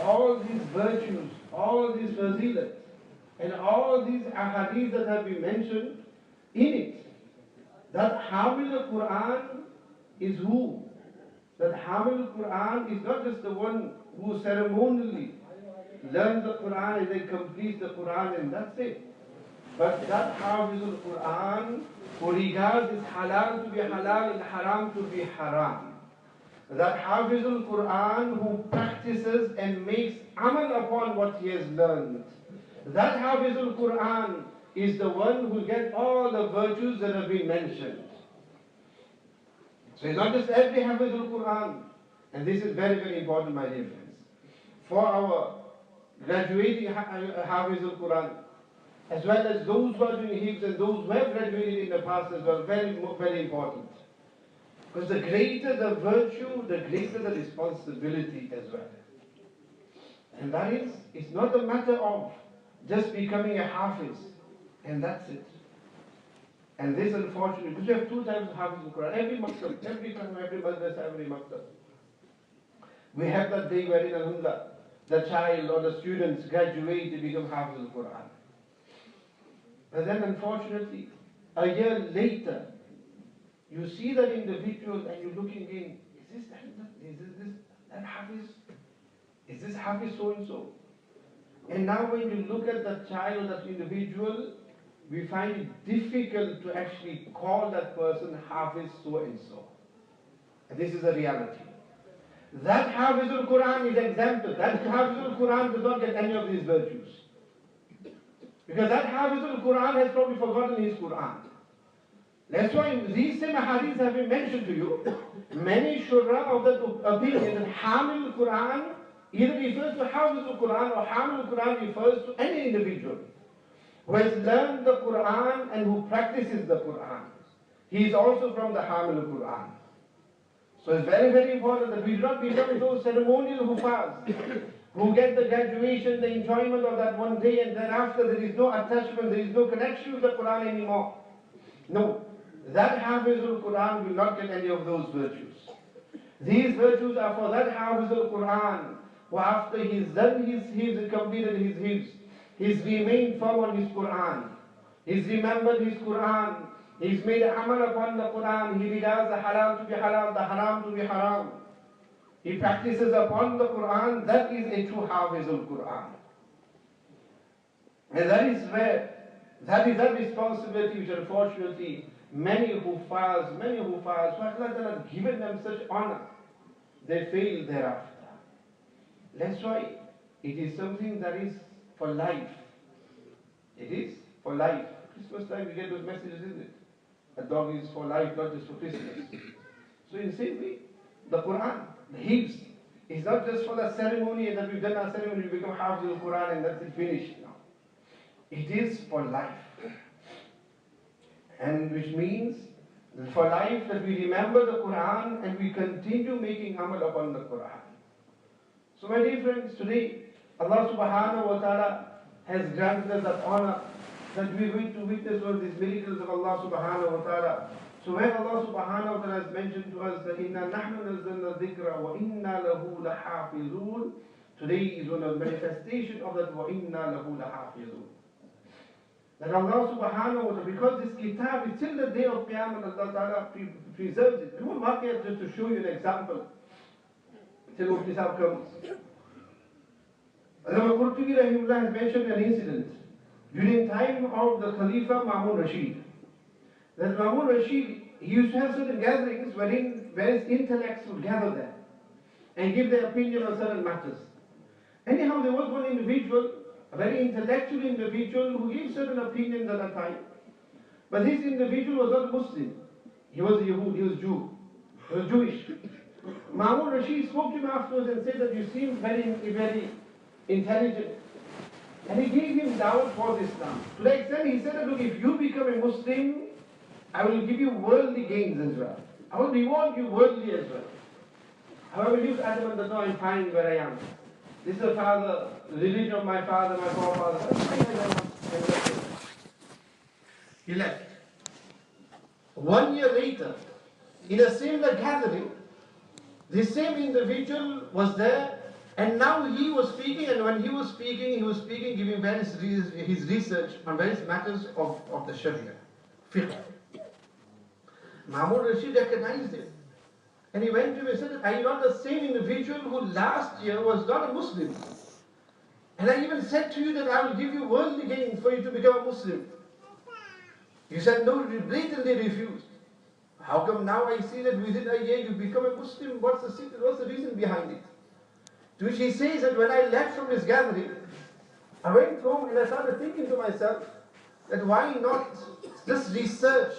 all these virtues, all these fazilat, and all these ahadith that have been mentioned in it, that Hamil al-Quran is who? That Hamil al-Quran is not just the one who ceremonially learns the Quran and then completes the Quran and that's it. But that Hafizul Qur'an who regards this halal to be halal and haram to be haram. That Hafizul Qur'an who practices and makes amal upon what he has learned. That Hafizul Qur'an is the one who gets all the virtues that have been mentioned. So it's not just every Hafizul Qur'an. And this is very, very important, my dear friends. For our graduating Hafizul Qur'an, as well as those who are doing Hifz and those who have graduated in the past as well, very, very important. Because the greater the virtue, the greater the responsibility as well. And that is, it's not a matter of just becoming a hafiz, and that's it. And this, unfortunately, because you have two types of Hafizul Qur'an. Every maktab, every madrasa, every maktab. We have that day wherein, alhamdulillah, the child or the students graduate to become Hafizul Qur'an. But then, unfortunately, a year later, you see that individual and you're looking in, is this that Hafiz? Is this Hafiz so-and-so? And now when you look at that child or that individual, we find it difficult to actually call that person Hafiz so-and-so. And this is a reality. That Hafizul Qur'an is exempted. That Hafizul Qur'an does not get any of these virtues. Because that Hafizul Qur'an has probably forgotten his Qur'an. That's why these same hadiths have been mentioned to you. Many shurra of the opinion that Hamil Qur'an either refers to Hafizul Qur'an or Hamil Qur'an refers to any individual who has learned the Qur'an and who practices the Qur'an. He is also from the Hamil Qur'an. So it's very, very important that we do not become those ceremonial huffaz who get the graduation, the enjoyment of that one day, and thereafter there is no attachment, there is no connection with the Qur'an anymore. No, that Hafizul Qur'an will not get any of those virtues. These virtues are for that Hafizul Qur'an who after he's done his hifz, completed his hifz, he's remained firm on his Qur'an, he's remembered his Qur'an, he's made amal upon the Qur'an, he regards the halal to be halal, the haram to be haram. He practices upon the Qur'an, that is a true Hafizul Qur'an. And that is that responsibility which unfortunately many huffaz who Allah has given them such honor, they fail thereafter. That's why it is something that is for life. It is for life. Christmas time we get those messages, isn't it? A dog is for life, not just for Christmas. So in the same way, the Quran, the hifz, is not just for the ceremony and that we've done our ceremony, we become Hafizul Quran and that's it, finished now. It is for life. And which means for life that we remember the Quran and we continue making amal upon the Quran. So my dear friends, today Allah subhanahu wa ta'ala has granted us that honor that we are going to witness all these miracles of Allah subhanahu wa ta'ala. So when Allah subhanahu wa ta'ala has mentioned to us that Inna nahnu nazzalna dhikra wa inna lahu lahafizun, today is one of the manifestation of that wa inna lahu lahafizun. That Allah subhanahu wa ta'ala, because this kitab is till the day of Qiyamah, Allah ta'ala preserves it. We won't mark it just to show you an example till Mufti Sahib comes. Allama Qurtubi rahimahullah has mentioned an incident during time of the Khalifa Mamun Rashid. That Mamun Rashid, he used to have certain gatherings wherein various intellects would gather there and give their opinion on certain matters. Anyhow, there was one individual, a very intellectual individual who gave certain opinions at that time. But this individual was not Muslim. He was a Yahud, he was Jew. He was Jewish. Mamun Rashid spoke to him afterwards and said that you seem very intelligent. And he gave him dawah for Islam. To the extent he said that, look, if you become a Muslim, I will give you worldly gains as well. I will reward you worldly as well. However, he was adamant that no, I'm fine where I am. This is the religion of my father, my forefather. He left. 1 year later, in a similar gathering, the same individual was there, and now he was speaking, and when he was speaking, giving his research on various matters of the Sharia, fiqh. Mamun Rashid recognized him. And he went to him and said, are you not the same individual who last year was not a Muslim? And I even said to you that I will give you worldly gains for you to become a Muslim. You said no, you blatantly refused. How come now I see that within a year you become a Muslim? What's the secret? What's the reason behind it? To which he says that when I left from this gathering, I went home and I started thinking to myself that why not just research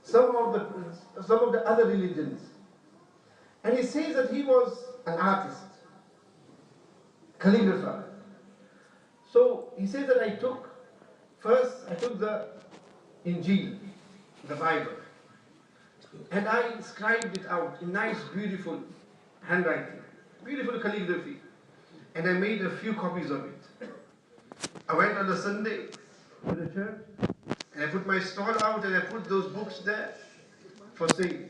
some of the other religions. And he says that he was an artist, calligrapher. So he says that I took the Injil, the Bible. And I scribed it out in nice, beautiful handwriting, beautiful calligraphy. And I made a few copies of it. I went on a Sunday to the church, and I put my stall out and I put those books there for sale.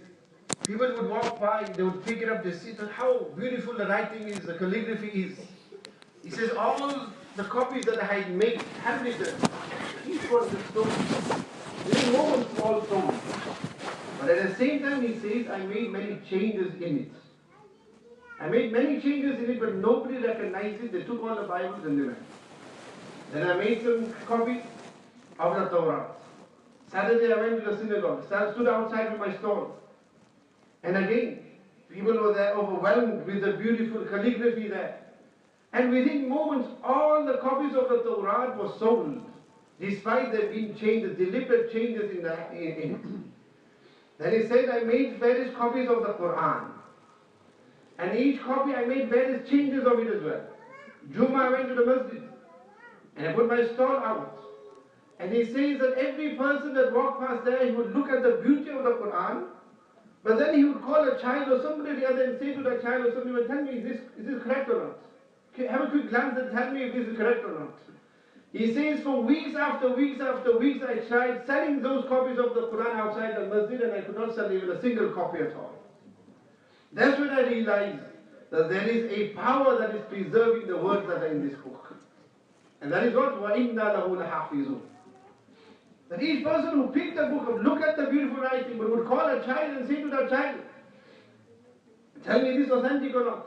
People would walk by, they would pick it up, they see how beautiful the writing is, the calligraphy is. He says all the copies that I had made, handwritten, each one is stolen. Within moments all stolen. But at the same time he says, I made many changes in it. I made many changes in it, but nobody recognized it. They took all the Bibles and they went. Then I made some copies of the Torah. Saturday I went to the synagogue, stood outside with my stall. And again, people were there overwhelmed with the beautiful calligraphy there. And within moments, all the copies of the Torah were sold, despite there being changes, deliberate changes in it. Then he said, I made various copies of the Qur'an. And each copy I made various changes of it as well. Juma I went to the masjid, and I put my stall out. And he says that every person that walked past there, he would look at the beauty of the Qur'an, but then he would call a child or somebody or the other and say to that child or somebody, tell me, is this correct or not? Okay, have a quick glance and tell me if this is correct or not. He says for weeks after weeks after weeks I tried selling those copies of the Quran outside the masjid and I could not sell even a single copy at all. That's when I realized that there is a power that is preserving the words that are in this book. And that is what? وَإِنَّا لَهُ لَحَافِظُونَ. That each person who picked the book up, look at the beautiful writing, but would call a child and say to that child, tell me, is this authentic or not?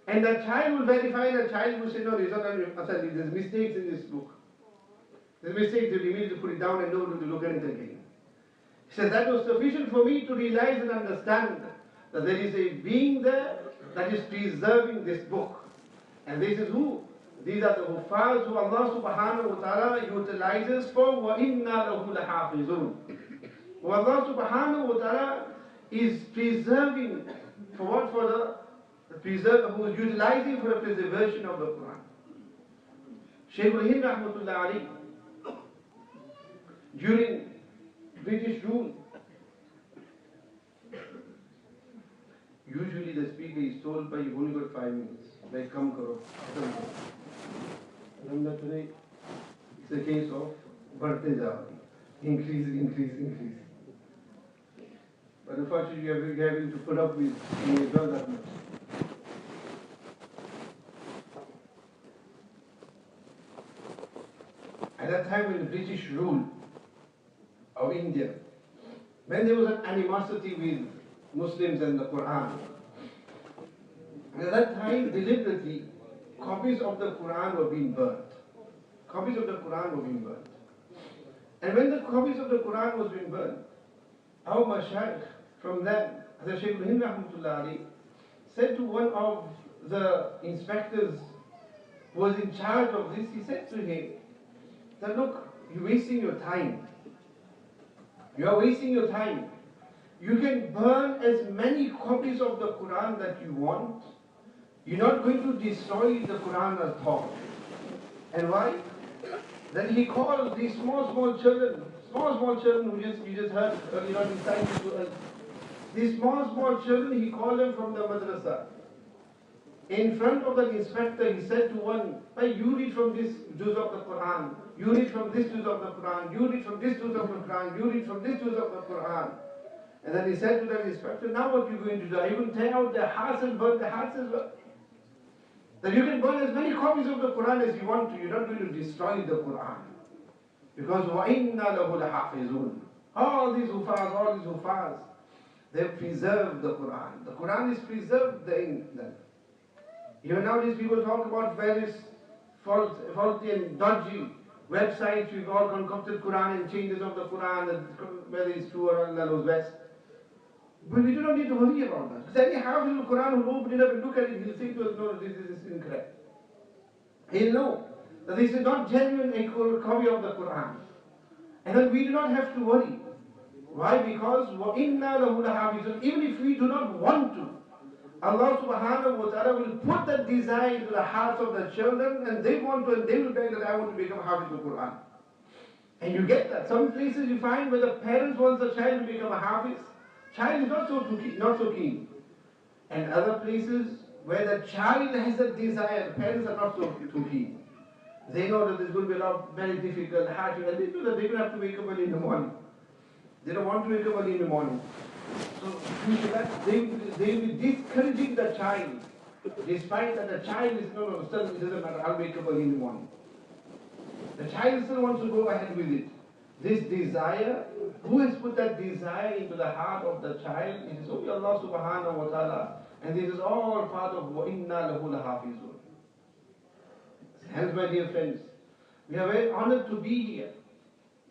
And that child will verify, and that child will say, no, it's not authentic, there's mistakes in this book. There's mistakes, they'll immediately put it down and nobody will look at it again. He said, that was sufficient for me to realize and understand that there is a being there that is preserving this book. And this is who? These are the Hufaz who Allah subhanahu wa ta'ala utilizes for وَإِنَّا لَهُ لَحَافِظُونَ. Who Allah subhanahu wa ta'ala is preserving for what? For who is utilizing for the preservation of the Quran. Shaykh al-Hind rahmatullah alayhi, during British rule, usually the speaker is told by you've only got 5 minutes. Like, come karo. Remember today, it's a case of बढ़ते जाओ, increase. But unfortunately, you are having to put up with it not that much. At that time, when the British rule of India, when there was an animosity with Muslims and the Quran, and at that time, deliberately, copies of the Quran were being burnt. Copies of the Quran were being burnt. And when the copies of the Quran was being burnt, our mashayikh from them, the Shaykh al-Hind rahmatullah alayhi, said to one of the inspectors who was in charge of this, he said to him, that look, you're wasting your time. You are wasting your time. You can burn as many copies of the Quran that you want. You're not going to destroy the Quran at all. And why? Then he called these small children who you just heard earlier on inside to us. These small children, he called them from the madrasa. In front of the inspector, he said to one, hey, you read from this juz of the Quran, you read from this juz of the Quran, you read from this juz of the Quran, you read from this juz of the Quran. And then he said to the inspector, now what are you going to do? Are you going to tear out their hearts and burn their hearts as well? That you can burn as many copies of the Quran as you want to. You're not going to destroy the Quran. Because وَإِنَّا لَهُ لَحَافِظُونَ. All these hufaz, they've preserved the Quran. The Quran is preserved in them. Even nowadays people talk about various faulty and dodgy websites. We've all concocted Quran and changes of the Quran, and whether it's true or Allah knows best. But we do not need to worry about that. Because any Hafizul Qur'an who open it up and look at it, he'll say to us, no, this is incorrect. He'll know that this is not genuine a copy of the Qur'an. And then we do not have to worry. Why? Because وَإِنَّا لَهُ لَحَافِظُونَ. Even if we do not want to, Allah subhanahu wa ta'ala will put that desire into the hearts of the children, and they want to, and they will beg that I want to become Hafizul Qur'an. And you get that. Some places you find where the parents want the child to become a Hafiz, Child is not so keen. And other places where the child has a desire, parents are not so too keen. They know that there's going to be a lot very difficult, hardship, and they know that they're going to have to wake up early in the morning. They don't want to wake up early in the morning. So they will be discouraging the child, despite that the child is, no, still it doesn't matter, I'll wake up early in the morning. The child still wants to go ahead with it. This desire, who has put that desire into the heart of the child? It is only Allah subhanahu wa ta'ala. And this is all part of وَإِنَّا لَهُ لَحَافِظُونَ. Hence, my dear friends, we are very honored to be here.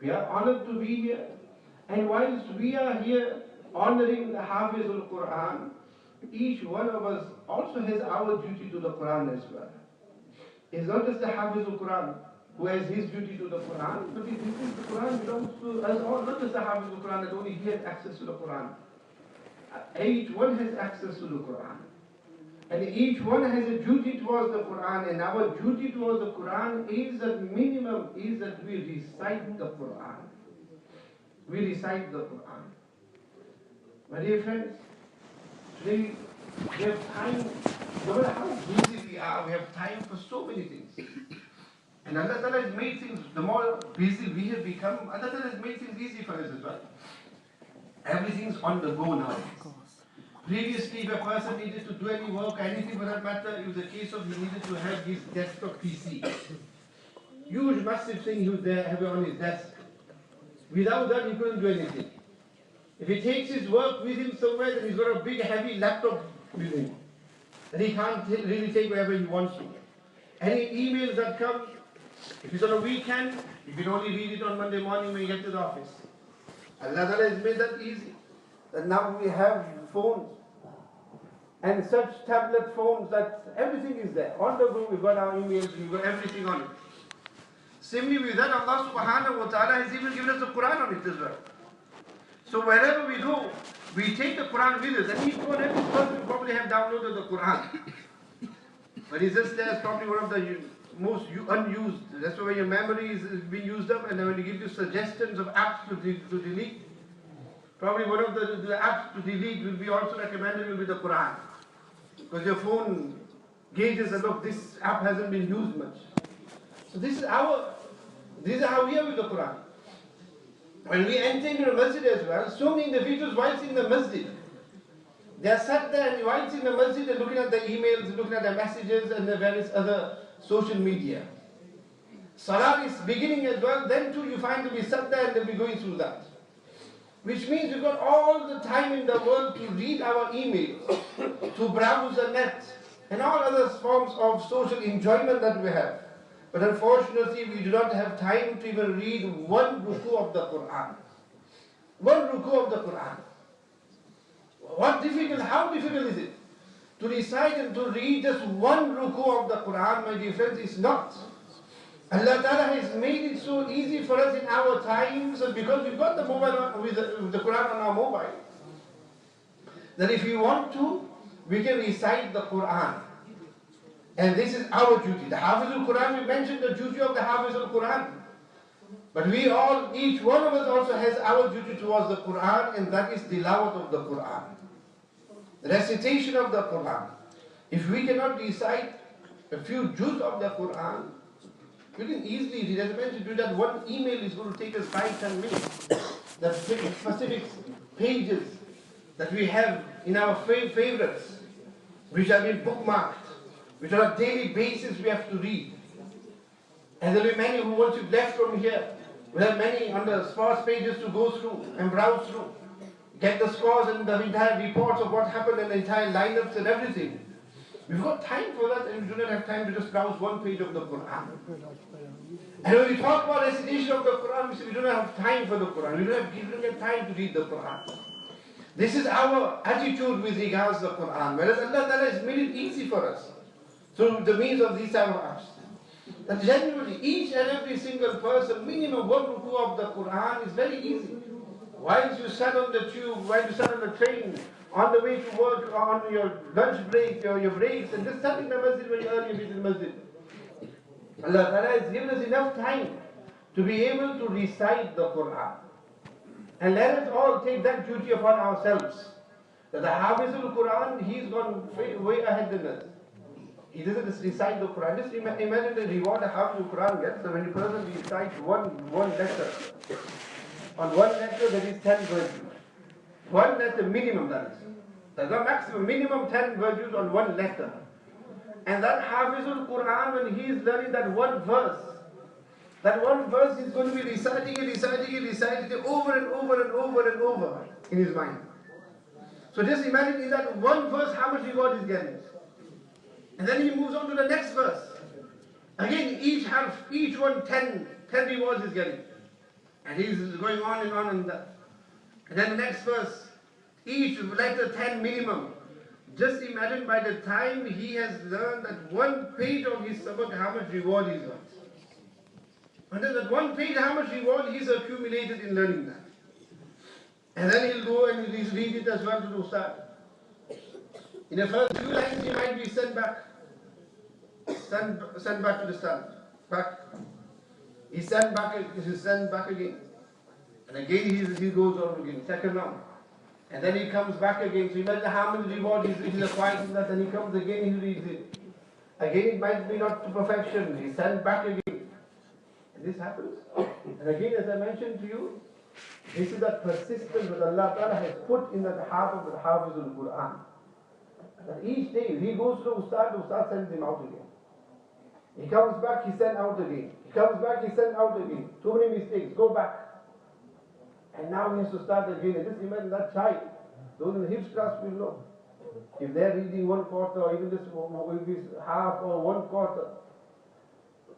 We are honored to be here. And whilst we are here honoring the Hafizul Qur'an, each one of us also has our duty to the Qur'an as well. It's not just the Hafizul Qur'an who has his duty to the Qur'an, but the Qur'an belongs to us all, not just the Hafizul Qur'an that only he has access to the Qur'an. Each one has access to the Qur'an. And each one has a duty towards the Qur'an, and our duty towards the Qur'an is at minimum is that we recite the Qur'an. We recite the Qur'an. My dear friends, today we have time, no matter how busy we are, we have time for so many things. And Allah Ta'ala has made things, the more busy we have become, Allah Ta'ala has made things easy for us as well. Everything's on the go now. Previously, if a person needed to do any work, anything for that matter, it was a case of he needed to have his desktop PC. Huge, massive thing he would have on his desk. Without that, he couldn't do anything. If he takes his work with him somewhere, then he's got a big, heavy laptop with him. And he can't really take wherever he wants to. Any emails that come, if it's on a weekend, you can only read it on Monday morning when you get to the office. Allah Ta'ala has made that easy. That now we have phones. And such tablet phones that everything is there. On the go, we've got our emails, we've got everything on it. Similarly with that, Allah subhanahu wa ta'ala has even given us the Qur'an on it as well. So wherever we go, we take the Qur'an with us. And each one, every person will probably have downloaded the Qur'an. But it's just there as probably one of the most unused. That's why your memory is being used up, and then when you give you suggestions of apps to delete, probably one of the apps to delete will be also recommended will be the Qur'an. Because your phone gauges that, look, this app hasn't been used much. So this is how we are with the Qur'an. When we enter into the masjid as well, so many individuals whilst in the masjid, they are sat there and whilst in the masjid they're looking at the emails, looking at the messages and the various other social media. Salah is beginning as well, then too you find to be sat there and they'll be going through that. Which means we've got all the time in the world to read our emails, to browse the net, and all other forms of social enjoyment that we have. But unfortunately, we do not have time to even read one ruku of the Qur'an. One ruku of the Qur'an. How difficult is it? To recite and to read just one ruku of the Qur'an, my dear friends, is not. Allah Ta'ala has made it so easy for us in our times, because we've got the mobile with the Qur'an on our mobile, that if we want to, we can recite the Qur'an. And this is our duty. The Hafizul Qur'an, we mentioned the duty of the Hafizul Qur'an. But we all, each one of us also has our duty towards the Qur'an, and that is tilawat of the Qur'an. The recitation of the Qur'an. If we cannot recite a few juz of the Qur'an, we can easily read. As I mentioned, do that one email is going to take us 5-10 minutes. The specific pages that we have in our favorites, which have been bookmarked, which on a daily basis we have to read. And there will be many who, once you've left from here, will have many on the sparse pages to go through and browse through. Get the scores and the entire reports of what happened and the entire lineups and everything. We've got time for that, and we do not have time to just browse one page of the Quran. And when we talk about recitation of the Quran, we say we don't have time for the Quran. We don't have time to read the Quran. This is our attitude with regards to the Quran. Whereas Allah Ta'ala has made it easy for us through the means of these type of apps. That genuinely, each and every single person, minimum one ruku of the Quran is very easy. While you sat on the tube, while you sat on the train, on the way to work, on your lunch break, or your breaks, and just sat in the masjid when you earlier visit the masjid. Allah Ta'ala has given us enough time to be able to recite the Quran. And let us all take that duty upon ourselves. That the Hafizul Qur'an, he's gone way ahead than us. He doesn't just recite the Quran. Just imagine the reward a Hafizul Quran gets. So when a person recites one letter, on one letter there is 10 virtues. One letter minimum, that is. There's a maximum, minimum 10 virtues on one letter. And that Hafizul Quran, when he is learning that one verse is going to be reciting it over and over and over and over in his mind. So just imagine in that one verse how much reward he's getting. And then he moves on to the next verse. Again, each one 10 rewards he's getting. And he's going on and that. And then the next verse, each letter 10 minimum. Just imagine by the time he has learned that one page of his sabak, how much reward he's got. And then that one page, how much reward he's accumulated in learning that. And then he'll go and he'll read it as well to the ustad. In the first few lines he might be sent back. Sent back to the stand. Back. He's sent back again. And again he goes on again. Second round. And then he comes back again. So imagine how many reward he's acquired in that. Then he comes again, he reads it. Again it might be not to perfection. He's sent back again. And this happens. And again, as I mentioned to you, this is that persistence that Allah Ta'ala has put in the heart of the Hafizul Qur'an. That each day he goes to the Ustad sends him out again. He comes back, he sent out again. He comes back, he sent out again. Too many mistakes, go back. And now he has to start again. And just imagine that child, those in the hips class will know. If they're reading one quarter or even just half or one quarter,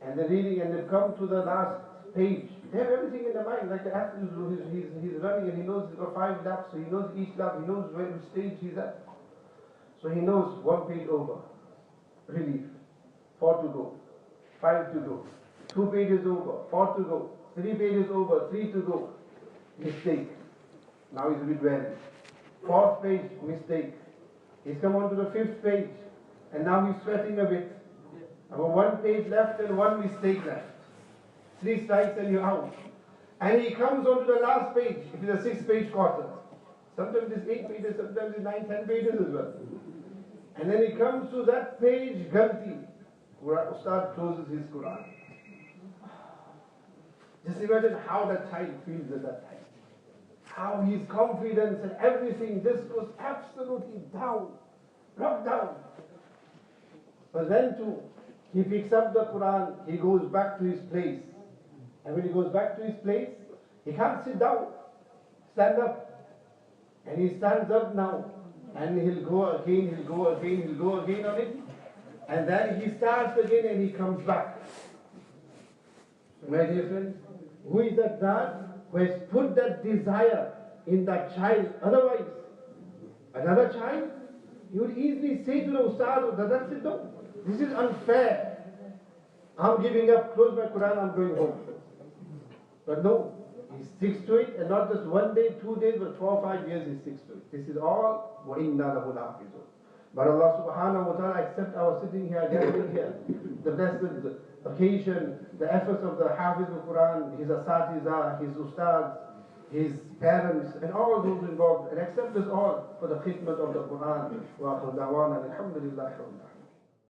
and they're reading and they've come to the last page, they have everything in their mind. Like the athlete, he's running and he knows he's got 5 laps, so he knows each lap, he knows which stage he's at. So he knows 1 page over, relief, 4 to go, 5 to go, 2 pages over, 4 to go, 3 pages over, 3 to go, mistake. Now he's a bit wary. 4th page, mistake. He's come on to the 5th page, and now he's sweating a bit. About 1 page left and 1 mistake left. 3 strikes and you're out. And he comes on to the last page, it is a 6-page quarter. Sometimes it's 8 pages, sometimes it's 9, 10 pages as well. And then he comes to that page, Galti. Ustad closes his Quran. Just imagine how that child feels at that time. How his confidence and everything just goes absolutely down, knocked down. But then too, he picks up the Quran, he goes back to his place. And when he goes back to his place, he can't sit down, stand up. And he stands up now. And he'll go again on it. And then he starts again and he comes back. My dear friends, who is that God who has put that desire in that child? Otherwise, another child, he would easily say to the Ustad, that's it, no, this is unfair. I'm giving up, close my Quran, I'm going home. But no, he sticks to it, and not just 1 day, 2 days, but 4 or 5 years he sticks to it. This is all وَإِنَّا لَهُ لَحَافِظُونَ. But Allah subhanahu wa ta'ala accept our sitting here, gathering here, the blessed occasion, the efforts of the Hafizul Qur'an, his asatiza, his ustads, his parents, and all those involved, and accept us all for the khidmat of the Qur'an. Wa akhir da'wana, alhamdulillah.